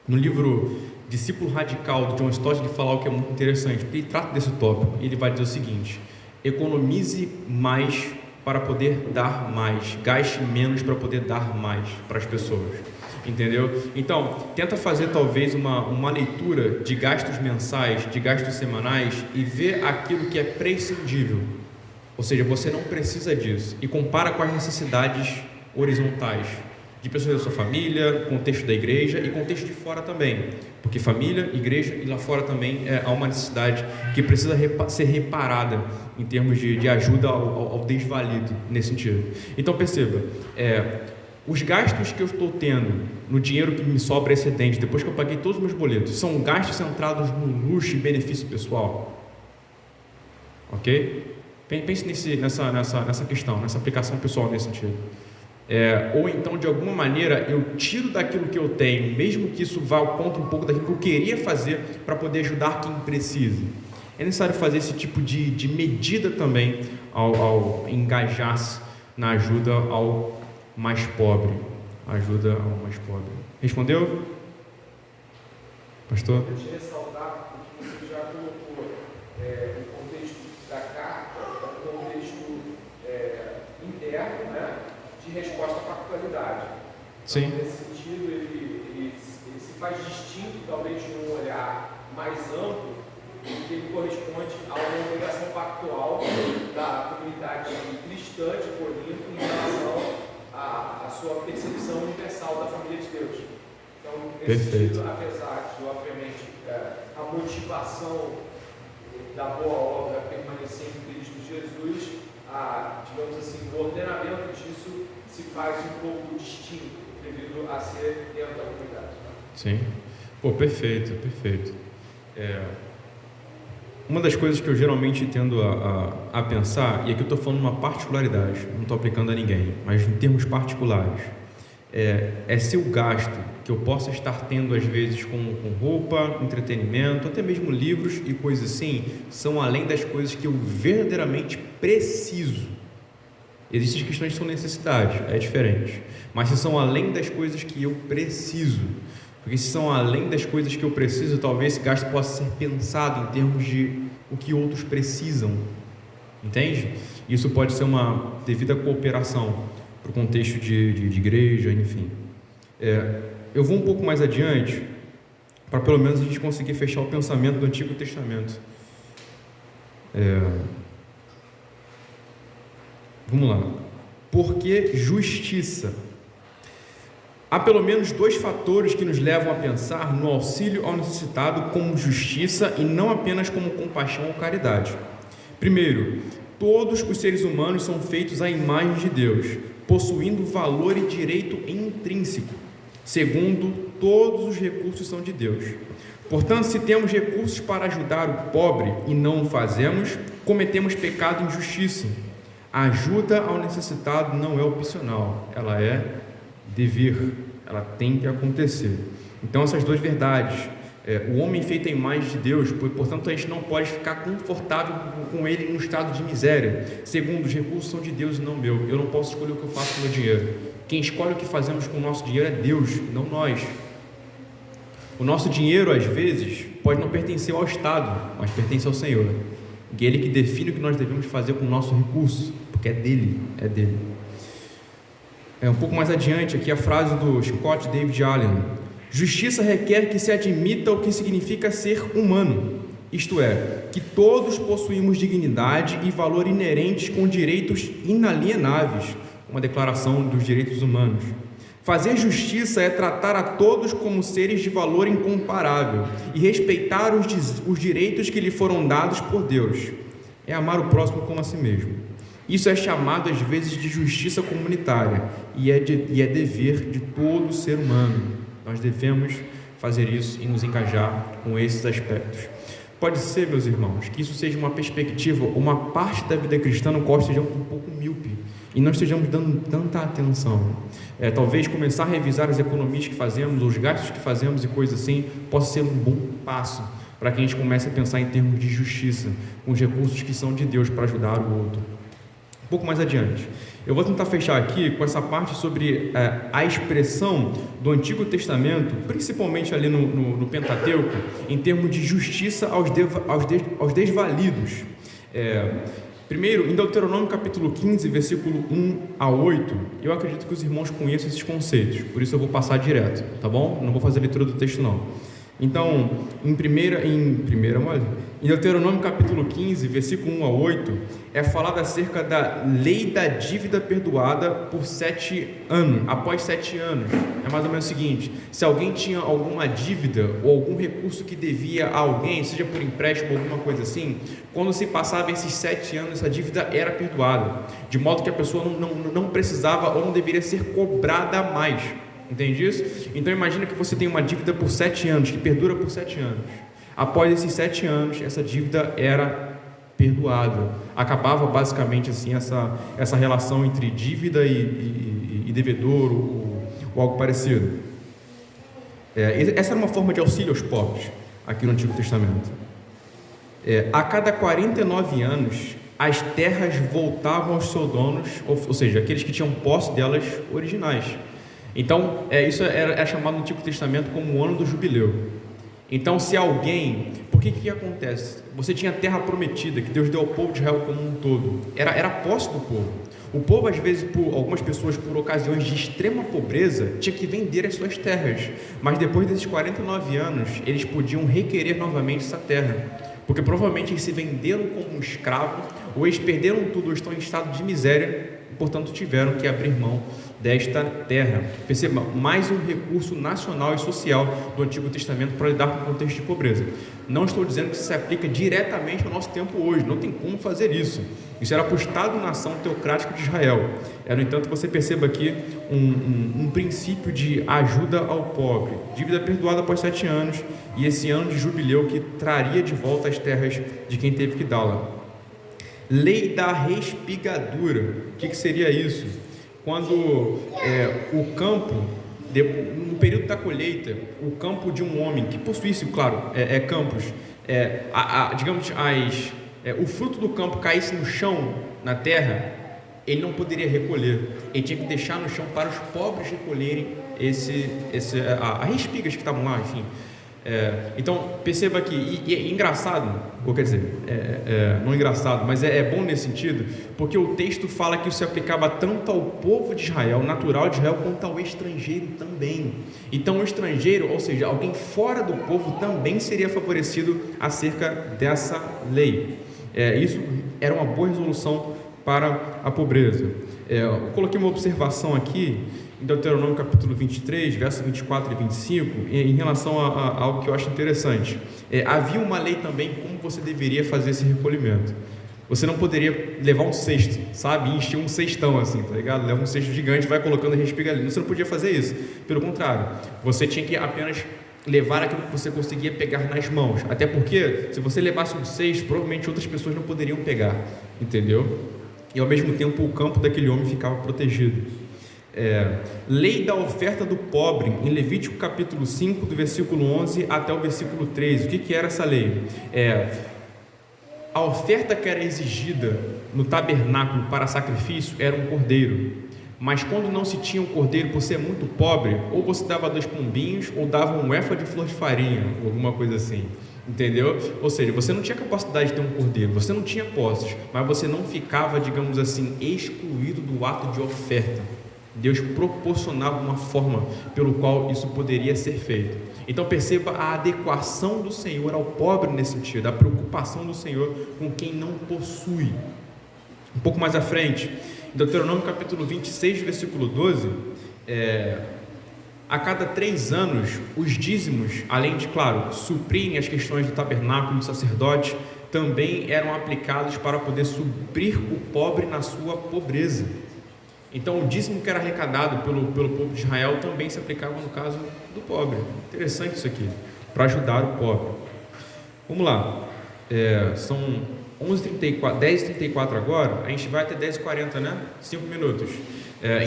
no livro Discípulo Radical, do John Stott, ele fala algo que é muito interessante, porque ele trata desse tópico, e ele vai dizer o seguinte: economize mais para poder dar mais, gaste menos para poder dar mais para as pessoas, entendeu? Então, tenta fazer talvez uma leitura de gastos mensais, de gastos semanais, e ver aquilo que é prescindível, ou seja, você não precisa disso, e compara com as necessidades horizontais, de pessoas da sua família, contexto da igreja e contexto de fora também, porque família, igreja e lá fora também há uma necessidade que precisa ser reparada em termos de ajuda ao desvalido, nesse sentido. Então perceba, os gastos que eu estou tendo no dinheiro que me sobra excedente, depois que eu paguei todos os meus boletos, são gastos centrados no luxo e benefício pessoal, ok? Pense nessa questão, nessa aplicação pessoal nesse sentido. Ou então, de alguma maneira, eu tiro daquilo que eu tenho, mesmo que isso vá contra um pouco daquilo que eu queria fazer para poder ajudar quem precisa. É necessário fazer esse tipo de medida também ao engajar-se na ajuda ao mais pobre. Ajuda ao mais pobre. Respondeu? Pastor? Eu queria ressaltar o que você já colocou, o contexto da carta, o contexto interno, né? De resposta à factualidade. Sim. Então, nesse sentido, ele se faz distinto, talvez, de um olhar mais amplo, porque ele corresponde a uma obrigação pactual da comunidade cristã de Corinto em relação à sua percepção universal da família de Deus. Então, nesse sentido, apesar de, obviamente, a motivação da boa obra permanecer em Cristo Jesus, digamos assim, o ordenamento disso se faz um pouco distinto devido a ser dentro da comunidade. Sim. Pô, perfeito. Uma das coisas que eu geralmente tendo a pensar, e aqui eu estou falando uma particularidade, não estou aplicando a ninguém, mas em termos particulares, é se o gasto que eu possa estar tendo às vezes com roupa, entretenimento, até mesmo livros e coisas assim, são além das coisas que eu verdadeiramente preciso. Existem questões que são necessidades, é diferente, mas se são além das coisas que eu preciso, porque se são além das coisas que eu preciso, talvez esse gasto possa ser pensado em termos de o que outros precisam, entende? Isso pode ser uma devida cooperação para o contexto de igreja, enfim. Eu vou um pouco mais adiante, para pelo menos a gente conseguir fechar o pensamento do Antigo Testamento. Vamos lá. Por que justiça? Há pelo menos 2 fatores que nos levam a pensar no auxílio ao necessitado como justiça e não apenas como compaixão ou caridade. Primeiro, todos os seres humanos são feitos à imagem de Deus, possuindo valor e direito intrínseco. Segundo, todos os recursos são de Deus. Portanto, se temos recursos para ajudar o pobre e não o fazemos, cometemos pecado e injustiça. A ajuda ao necessitado não é opcional, ela é dever, ela tem que acontecer. Então, essas 2 verdades, o homem feito à imagem de Deus, portanto a gente não pode ficar confortável com ele no estado de miséria. Segundo, os recursos são de Deus e não meu, eu não posso escolher o que eu faço com o meu dinheiro. Quem escolhe o que fazemos com o nosso dinheiro é Deus, não nós. O nosso dinheiro às vezes pode não pertencer ao Estado, mas pertence ao Senhor, e Ele que define o que nós devemos fazer com o nosso recurso, porque é dele, um pouco mais adiante aqui a frase do Scott David Allen: justiça requer que se admita o que significa ser humano, isto é, que todos possuímos dignidade e valor inerentes com direitos inalienáveis, uma declaração dos direitos humanos. Fazer justiça é tratar a todos como seres de valor incomparável e respeitar os direitos que lhe foram dados por Deus. É amar o próximo como a si mesmo. Isso é chamado às vezes de justiça comunitária e é dever de todo ser humano. Nós devemos fazer isso e nos engajar com esses aspectos. Pode ser, meus irmãos, que isso seja uma perspectiva, uma parte da vida cristã no qual estejamos um pouco míope e não estejamos dando tanta atenção. Talvez começar a revisar as economias que fazemos, os gastos que fazemos e coisas assim, possa ser um bom passo para que a gente comece a pensar em termos de justiça, com os recursos que são de Deus para ajudar o outro. Um pouco mais adiante, eu vou tentar fechar aqui com essa parte sobre a expressão do Antigo Testamento, principalmente ali no Pentateuco, em termos de justiça aos desvalidos. Primeiro, em Deuteronômio capítulo 15, versículo 1 a 8, eu acredito que os irmãos conheçam esses conceitos, por isso eu vou passar direto, tá bom? Não vou fazer a leitura do texto não. Então, em Deuteronômio capítulo 15, versículo 1 a 8, é falado acerca da lei da dívida perdoada por 7 anos, após 7 anos. É mais ou menos o seguinte: se alguém tinha alguma dívida ou algum recurso que devia a alguém, seja por empréstimo ou alguma coisa assim, quando se passava esses 7 anos, essa dívida era perdoada, de modo que a pessoa não precisava ou não deveria ser cobrada mais. Entende isso? Então imagina que você tem uma dívida por 7 anos, que perdura por 7 anos. Após esses 7 anos, essa dívida era perdoada. Acabava basicamente assim essa relação entre dívida e devedor ou algo parecido. Essa era uma forma de auxílio aos pobres aqui no Antigo Testamento. A cada 49 anos, as terras voltavam aos seus donos, ou seja, aqueles que tinham posse delas originais. Então, isso é chamado no Antigo Testamento como o ano do jubileu. Então, se alguém... Por que acontece? Você tinha a terra prometida, que Deus deu ao povo de Israel como um todo. Era posse do povo. O povo, às vezes, algumas pessoas, por ocasiões de extrema pobreza, tinha que vender as suas terras. Mas depois desses 49 anos, eles podiam requerer novamente essa terra. Porque provavelmente eles se venderam como um escravo, ou eles perderam tudo, ou estão em estado de miséria, e, portanto, tiveram que abrir mão desta terra. Perceba, mais um recurso nacional e social do Antigo Testamento para lidar com o contexto de pobreza. Não estou dizendo que isso se aplica diretamente ao nosso tempo hoje, não tem como fazer isso, Isso era para o Estado-nação teocrático de Israel. No entanto, você perceba aqui um princípio de ajuda ao pobre, dívida perdoada após 7 anos, e esse ano de jubileu que traria de volta as terras de quem teve que dá-la. Lei da respigadura. O que seria isso? Quando o campo, no período da colheita, o campo de um homem que possuísse, claro, campos, digamos, o fruto do campo caísse no chão, na terra, ele não poderia recolher. Ele tinha que deixar no chão para os pobres recolherem as espigas que estavam lá, enfim. Então, perceba que, e é engraçado, ou quer dizer, não engraçado, mas é bom nesse sentido, porque o texto fala que isso se aplicava tanto ao povo de Israel, natural de Israel, quanto ao estrangeiro também. Então, o estrangeiro, ou seja, alguém fora do povo, também seria favorecido acerca dessa lei. Isso era uma boa resolução para a pobreza. Eu coloquei uma observação aqui, em Deuteronômio capítulo 23, versos 24 e 25, em relação a algo que eu acho interessante. Havia uma lei também como você deveria fazer esse recolhimento. Você não poderia levar um cesto, sabe? Encher um cestão assim, tá ligado? Leva um cesto gigante, vai colocando e respiga ali. Você não podia fazer isso. Pelo contrário, você tinha que apenas levar aquilo que você conseguia pegar nas mãos. Até porque, se você levasse um cesto, provavelmente outras pessoas não poderiam pegar, entendeu? E ao mesmo tempo o campo daquele homem ficava protegido. Lei da oferta do pobre, em Levítico capítulo 5, do versículo 11 até o versículo 13. O que era essa lei? A oferta que era exigida no tabernáculo para sacrifício era um cordeiro, mas quando não se tinha um cordeiro, por ser muito pobre, ou você dava 2 pombinhos, ou dava um éfa de flor de farinha, ou alguma coisa assim, entendeu? Ou seja, você não tinha capacidade de ter um cordeiro, você não tinha posses, mas você não ficava, digamos assim, excluído do ato de oferta. Deus proporcionava uma forma pelo qual isso poderia ser feito. Então perceba a adequação do Senhor ao pobre nesse sentido, a preocupação do Senhor com quem não possui. Um pouco mais à frente, em Deuteronômio capítulo 26, versículo 12, a cada 3 anos, os dízimos, além de, claro, suprirem as questões do tabernáculo do sacerdote, também eram aplicados para poder suprir o pobre na sua pobreza. Então, o dízimo que era arrecadado pelo povo de Israel também se aplicava no caso do pobre. Interessante isso aqui, para ajudar o pobre. Vamos lá, são 11h34, 10h34 agora, a gente vai até 10h40, né? 5 minutos.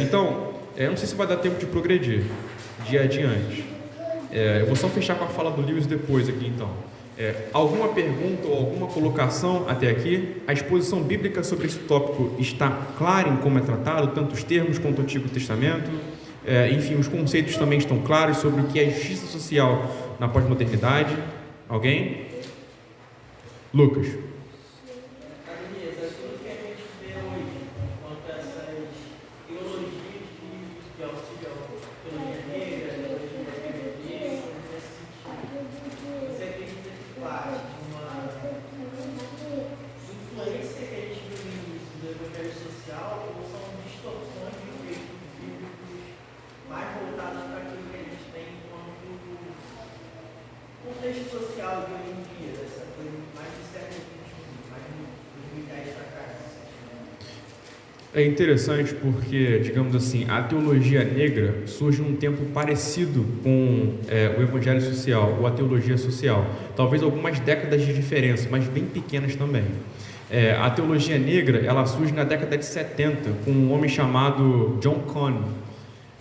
Então, eu não sei se vai dar tempo de progredir de adiante. Eu vou só fechar com a fala do Lewis depois aqui, então. Alguma pergunta ou alguma colocação até aqui? A exposição bíblica sobre esse tópico está clara em como é tratado, tanto os termos quanto o Antigo Testamento. Enfim, os conceitos também estão claros sobre o que é justiça social na pós-modernidade. Alguém? Lucas. É interessante porque, digamos assim, a teologia negra surge num tempo parecido com o evangelho social ou a teologia social. Talvez algumas décadas de diferença, mas bem pequenas também. A teologia negra, ela surge na década de 70 com um homem chamado John Cone.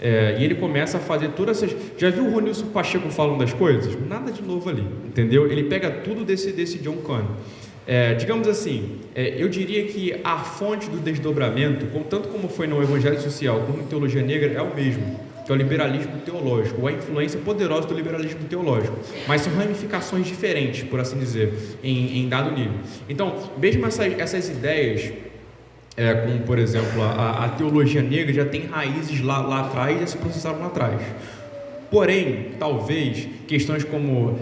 E ele começa a fazer todas essas... Já viu o Ronilson Pacheco falando das coisas? Nada de novo ali, entendeu? Ele pega tudo desse John Cone. Digamos assim, eu diria que a fonte do desdobramento, tanto como foi no Evangelho Social como na Teologia Negra, é o mesmo, que é o liberalismo teológico, ou a influência poderosa do liberalismo teológico, mas são ramificações diferentes, por assim dizer, em dado nível. Então, mesmo essas ideias, como por exemplo a teologia negra, já tem raízes lá atrás e já se processaram lá atrás. Porém, talvez, questões como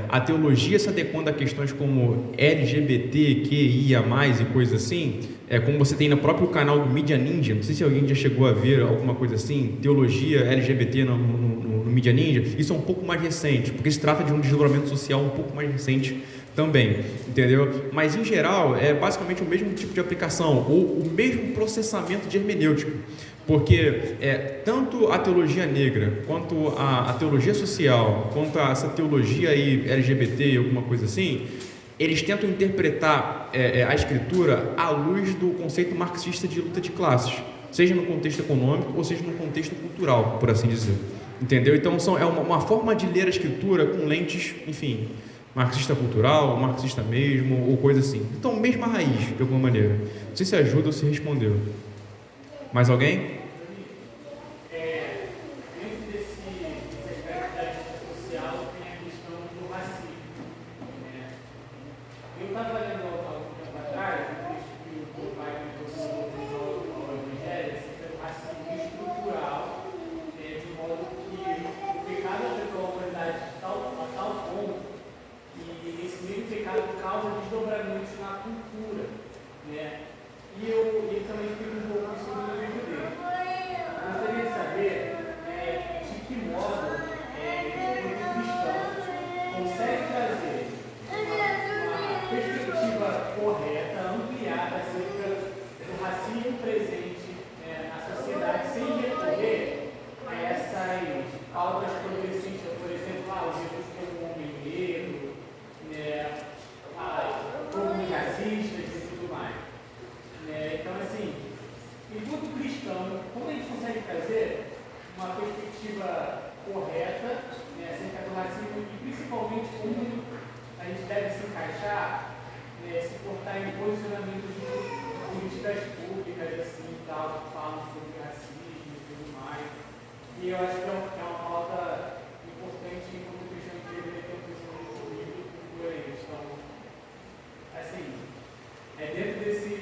a teologia se adequando a questões como LGBTQIA+, e coisas assim, como você tem no próprio canal do Mídia Ninja, não sei se alguém já chegou a ver alguma coisa assim, teologia LGBT no Mídia Ninja, isso é um pouco mais recente, porque se trata de um desdobramento social um pouco mais recente também, entendeu? Mas em geral é basicamente o mesmo tipo de aplicação ou o mesmo processamento de hermenêutica, porque tanto a teologia negra quanto a teologia social, quanto essa teologia aí LGBT, alguma coisa assim, eles tentam interpretar a escritura à luz do conceito marxista de luta de classes, seja no contexto econômico ou seja no contexto cultural, por assim dizer, entendeu? Então é uma forma de ler a escritura com lentes, enfim, marxista cultural, marxista mesmo, ou coisa assim. Então, mesma raiz, de alguma maneira. Não sei se ajuda ou se respondeu. Mais alguém? Dentro desse aspecto da justiça social, tem a questão do racismo. Eu estava lendo há algum tempo atrás, um texto que o pai me trouxe ao Evangelho, sobre o racismo estrutural, de modo que o pecado afetou a humanidade a tal ponto que esse mesmo pecado causa desdobramentos na cultura, né? E ele também explica um pouco isso no livro dele. Eu gostaria de saber de que modo enquanto cristãos consegue trazer uma perspectiva correta, ampliada acerca do racismo presente na sociedade, sem recorrer a essas pautas progressistas, por exemplo, o Jesus como um homem negro, como racistas e tudo mais. Então, assim, enquanto cristão, como a gente consegue trazer uma perspectiva correta acerca do racismo e principalmente como a gente deve se encaixar, se portar em posicionamentos de políticas públicas assim, tal, que falam sobre racismo e tudo mais. E eu acho que é uma pauta importante como cristão que deveria ter um pensamento bíblico coerente. Então, assim, dentro desse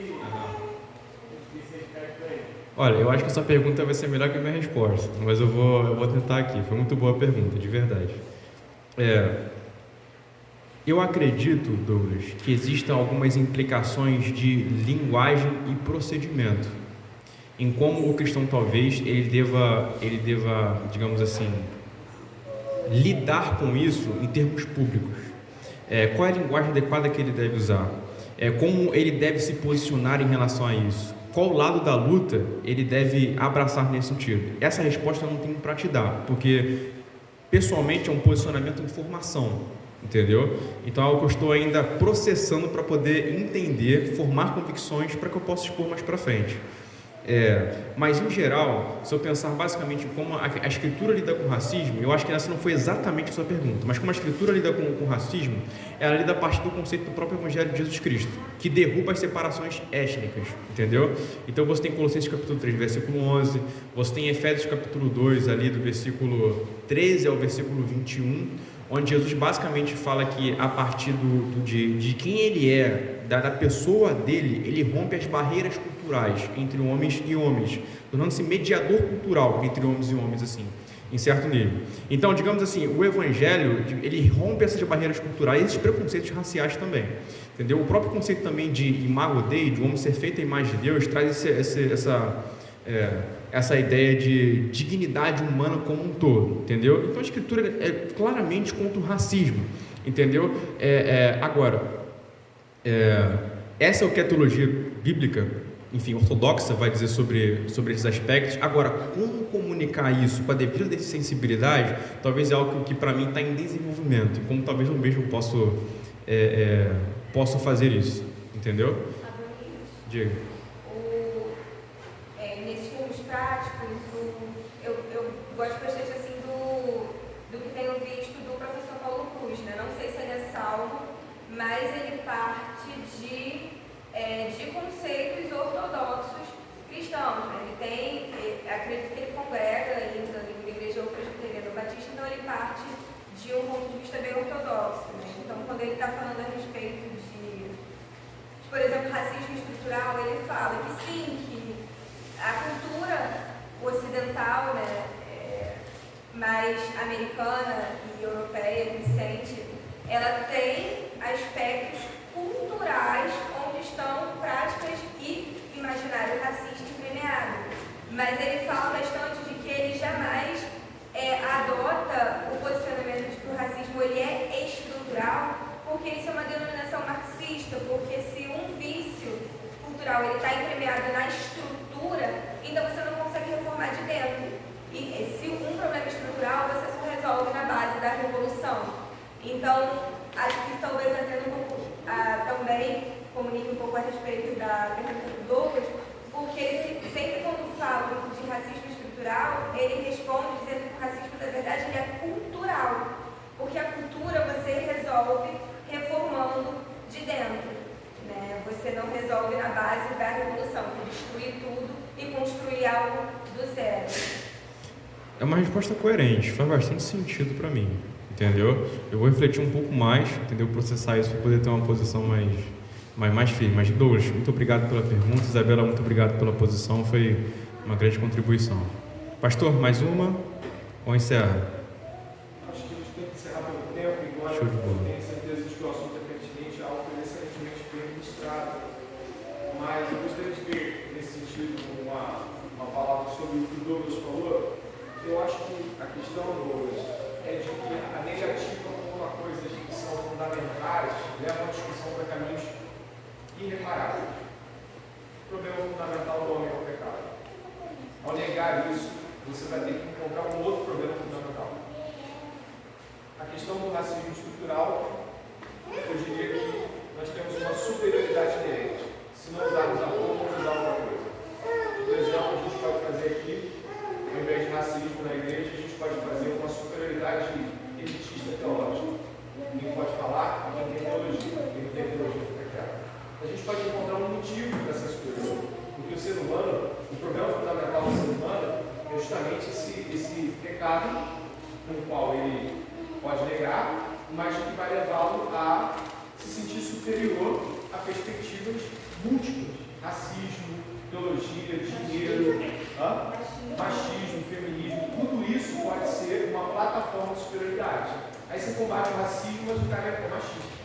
aspecto aí. Olha, eu acho que essa pergunta vai ser melhor que a minha resposta, mas eu vou tentar aqui. Foi muito boa a pergunta, de verdade. Eu acredito, Douglas, que existam algumas implicações de linguagem e procedimento, em como o cristão talvez ele deva, digamos assim, lidar com isso em termos públicos. Qual é a linguagem adequada que ele deve usar? Como ele deve se posicionar em relação a isso? Qual lado da luta ele deve abraçar nesse sentido? Essa resposta eu não tenho para te dar, porque pessoalmente é um posicionamento de formação, entendeu? Então é algo que eu estou ainda processando para poder entender, formar convicções para que eu possa expor mais para frente. Mas em geral, se eu pensar basicamente em como a escritura lida com o racismo, eu acho que essa não foi exatamente a sua pergunta, mas como a escritura lida com o racismo, ela lida a partir do conceito do próprio Evangelho de Jesus Cristo, que derruba as separações étnicas, entendeu? Então você tem Colossenses capítulo 3, versículo 11, você tem Efésios capítulo 2, ali do versículo 13 ao versículo 21, onde Jesus basicamente fala que a partir de quem ele é, da pessoa dele, ele rompe as barreiras culturais entre homens e homens, tornando-se mediador cultural entre homens e homens, assim, em certo nível. Então, digamos assim, o Evangelho, ele rompe essas barreiras culturais e esses preconceitos raciais também, entendeu? O próprio conceito também de imago Dei, de homem ser feito à imagem de Deus, traz essa ideia de dignidade humana como um todo, entendeu? Então a escritura é claramente contra o racismo, entendeu? Essa é o que a teologia bíblica, enfim, ortodoxa vai dizer sobre esses aspectos. Agora, como comunicar isso com a devida sensibilidade, talvez é algo que para mim está em desenvolvimento, e como talvez eu mesmo posso fazer isso, entendeu? Diga. Nesses termos práticos, eu gosto bastante assim do que tenho visto do professor Paulo Cruz, né? Não sei se ele é salvo, mas ele parte de conceitos ortodoxos cristãos, né? Acredito que ele congrega ainda em uma igreja presbiteriana batista, então ele parte de um ponto de vista bem ortodoxo, né? Então, quando ele está falando a respeito de, por exemplo, racismo estrutural, ele fala que sim, que a cultura ocidental, né, mais americana e europeia, recente, ela tem aspectos culturais onde estão práticas e imaginário racista entremeado. Mas ele fala bastante de que ele jamais adota o posicionamento de que o racismo ele é estrutural, porque isso é uma denominação estrutural ele está entremeado na estrutura, então você não consegue reformar de dentro. E se um problema estrutural, você só resolve na base da revolução. Então, acho que talvez até um pouco, também comunique um pouco a respeito da pergunta do Douglas, porque ele sempre quando fala de racismo estrutural, ele responde dizendo que o racismo, na verdade, ele é cultural. Porque a cultura você resolve reformando de dentro. Né? Você não resolve na base da revolução, que destruir tudo e construir algo do zero. É uma resposta coerente, faz bastante sentido para mim, entendeu? Eu vou refletir um pouco mais, entendeu? Processar isso para poder ter uma posição mais firme. Mas, Douglas, muito obrigado pela pergunta. Isabela, muito obrigado pela posição, foi uma grande contribuição. Pastor, mais uma ou encerra? Acho que a gente tem que encerrar pelo tempo, embora Show de bola. eu tenha certeza de que o assunto é pertinente, é algo que é excelentemente bem ministrado. Mas eu gostaria de ver, nesse sentido, uma palavra sobre o que o Douglas falou. Eu acho que a questão, Douglas, é de que a negativa com coisas que são fundamentais leva a discussão para caminhos irreparáveis. O problema fundamental do homem é o pecado. Ao negar isso, você vai ter que encontrar um outro problema fundamental. A questão do racismo estrutural, eu diria que nós temos uma superioridade inerente. Se não usarmos a cor, vamos usar outra coisa. Por exemplo, a gente pode fazer aqui, ao invés de racismo na igreja, a gente pode fazer uma superioridade elitista teológica. Ninguém pode falar, quem tem teologia, quem não tem teologia fica quieto. A gente pode encontrar um motivo dessa superioridade. Porque o ser humano, o problema fundamental do ser humano é justamente esse pecado no qual ele pode negar, mas que vai levá-lo a se sentir superior a perspectivas múltiplas. Racismo, teologia, dinheiro, machismo, feminismo, tudo isso pode ser uma plataforma de superioridade. Aí você combate o racismo, mas o cara é machista.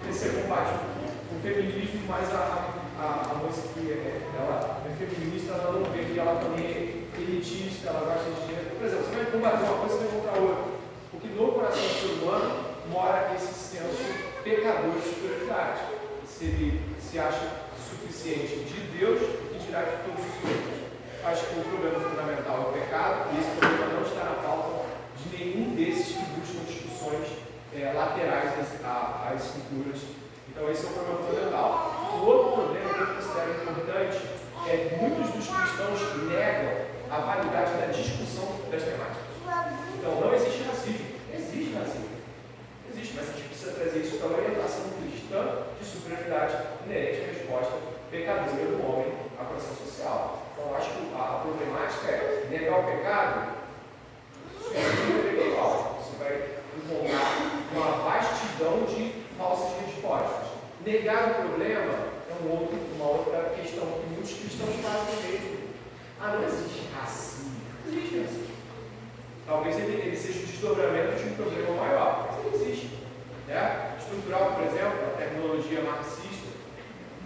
Aí você combate o feminismo, mas a moça que ela é feminista, ela não vê que ela também é elitista, ela gosta de dinheiro. Por exemplo, você vai combater uma coisa, você vai contra outra. Porque no coração do ser humano mora esse senso pecador de superioridade. Se ele se acha suficiente de Deus e dirá de todos os outros. Acho que o problema fundamental é o pecado, e esse problema não está na pauta de nenhum desses que buscam discussões laterais às escrituras. Então esse é o problema fundamental. O outro problema que eu considero importante é que muitos dos cristãos negam a validade da discussão das temáticas. Então não existe racismo. Existe racismo. Existe, mas a gente precisa trazer isso para a orientação cristã de superioridade inerente à resposta pecadora do homem à pressão social. Então acho que a problemática é negar o pecado, isso é intelectual. Você vai encontrar uma vastidão de falsas respostas. Negar o problema é uma outra questão que muitos cristãos fazem mesmo. Não existe racismo. Não existe racismo. Talvez ele seja o desdobramento de um problema maior, mas ele existe. Né? Estrutural, por exemplo, a tecnologia marxista.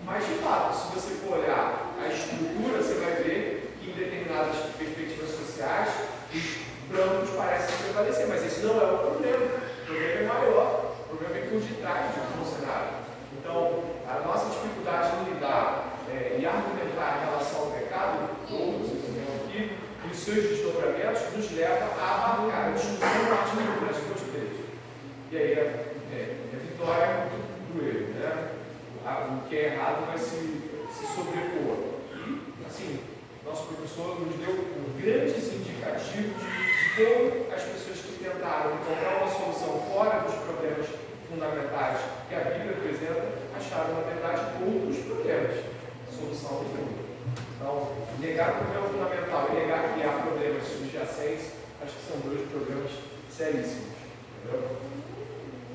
Mas, de fato, se você for olhar a estrutura, você vai ver que em determinadas perspectivas sociais, os brancos parecem prevalecer, mas esse não é o problema. O problema é maior. O problema é por detrás do cenário. Então, a nossa dificuldade em lidar e argumentar em relação ao pecado, todos vocês estão aqui, e os seus desdobramentos, nos leva a abarcar a discussão a partir do pressuposto deles. E aí a vitória do erro, né? O que é errado vai se sobrepor. E, assim, nosso professor nos deu grandes indicativos de como as pessoas que tentaram encontrar uma solução fora dos problemas fundamentais que a Bíblia apresenta, acharam, na verdade, outros problemas. Solução nenhuma. Então, negar o problema fundamental e negar que há problemas subjacentes, acho que são dois problemas seríssimos. Entendeu?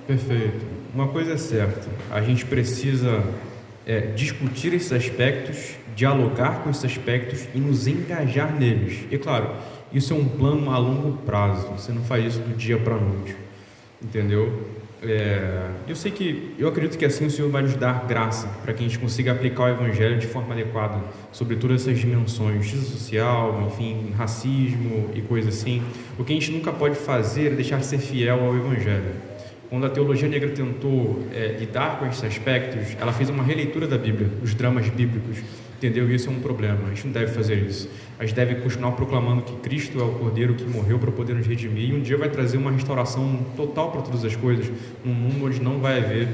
Perfeito. Uma coisa é certa, a gente precisa discutir esses aspectos, dialogar com esses aspectos e nos engajar neles. E claro, isso é um plano a longo prazo, você não faz isso do dia para a noite, entendeu? Eu acredito que assim o Senhor vai nos dar graça para que a gente consiga aplicar o Evangelho de forma adequada sobre todas essas dimensões, justiça social, enfim, racismo e coisas assim. O que a gente nunca pode fazer é deixar de ser fiel ao Evangelho, Quando a teologia negra tentou lidar com esses aspectos, ela fez uma releitura da Bíblia, dos dramas bíblicos, entendeu? E isso é um problema, a gente não deve fazer isso. A gente deve continuar proclamando que Cristo é o Cordeiro que morreu para poder nos redimir, e um dia vai trazer uma restauração total para todas as coisas, num mundo onde não vai haver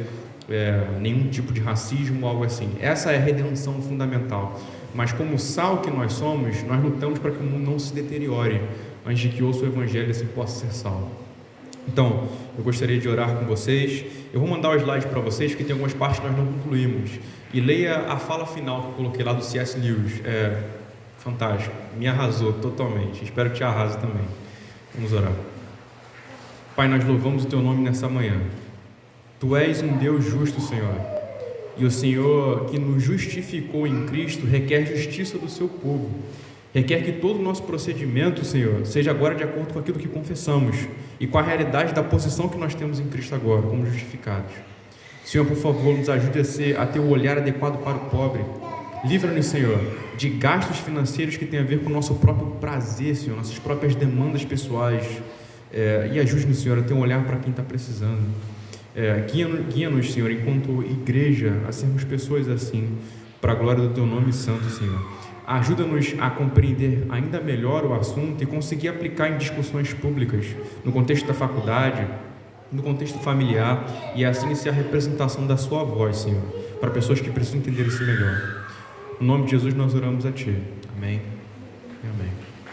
nenhum tipo de racismo ou algo assim. Essa é a redenção fundamental. Mas como sal que nós somos, nós lutamos para que o mundo não se deteriore, antes de que ouça o Evangelho assim possa ser salvo. Então, eu gostaria de orar com vocês. Eu vou mandar o slide para vocês, porque tem algumas partes que nós não concluímos. E leia a fala final que eu coloquei lá do C.S. Lewis. É fantástico, me arrasou totalmente. Espero que te arrase também. Vamos orar. Pai, nós louvamos o Teu nome nessa manhã. Tu és um Deus justo, Senhor. E o Senhor que nos justificou em Cristo requer justiça do Seu povo. Requer que todo o nosso procedimento, Senhor, seja agora de acordo com aquilo que confessamos e com a realidade da posição que nós temos em Cristo agora, como justificados. Senhor, por favor, nos ajude a ter o olhar adequado para o pobre. Livra-nos, Senhor, de gastos financeiros que têm a ver com o nosso próprio prazer, Senhor, nossas próprias demandas pessoais. E ajude-nos, Senhor, a ter um olhar para quem está precisando. Guia-nos, Senhor, enquanto igreja, a sermos pessoas assim, para a glória do Teu nome santo, Senhor. Ajuda-nos a compreender ainda melhor o assunto e conseguir aplicar em discussões públicas, no contexto da faculdade, no contexto familiar, e assim ser a representação da Sua voz, Senhor, para pessoas que precisam entender isso melhor. No nome de Jesus nós oramos a Ti. Amém e amém.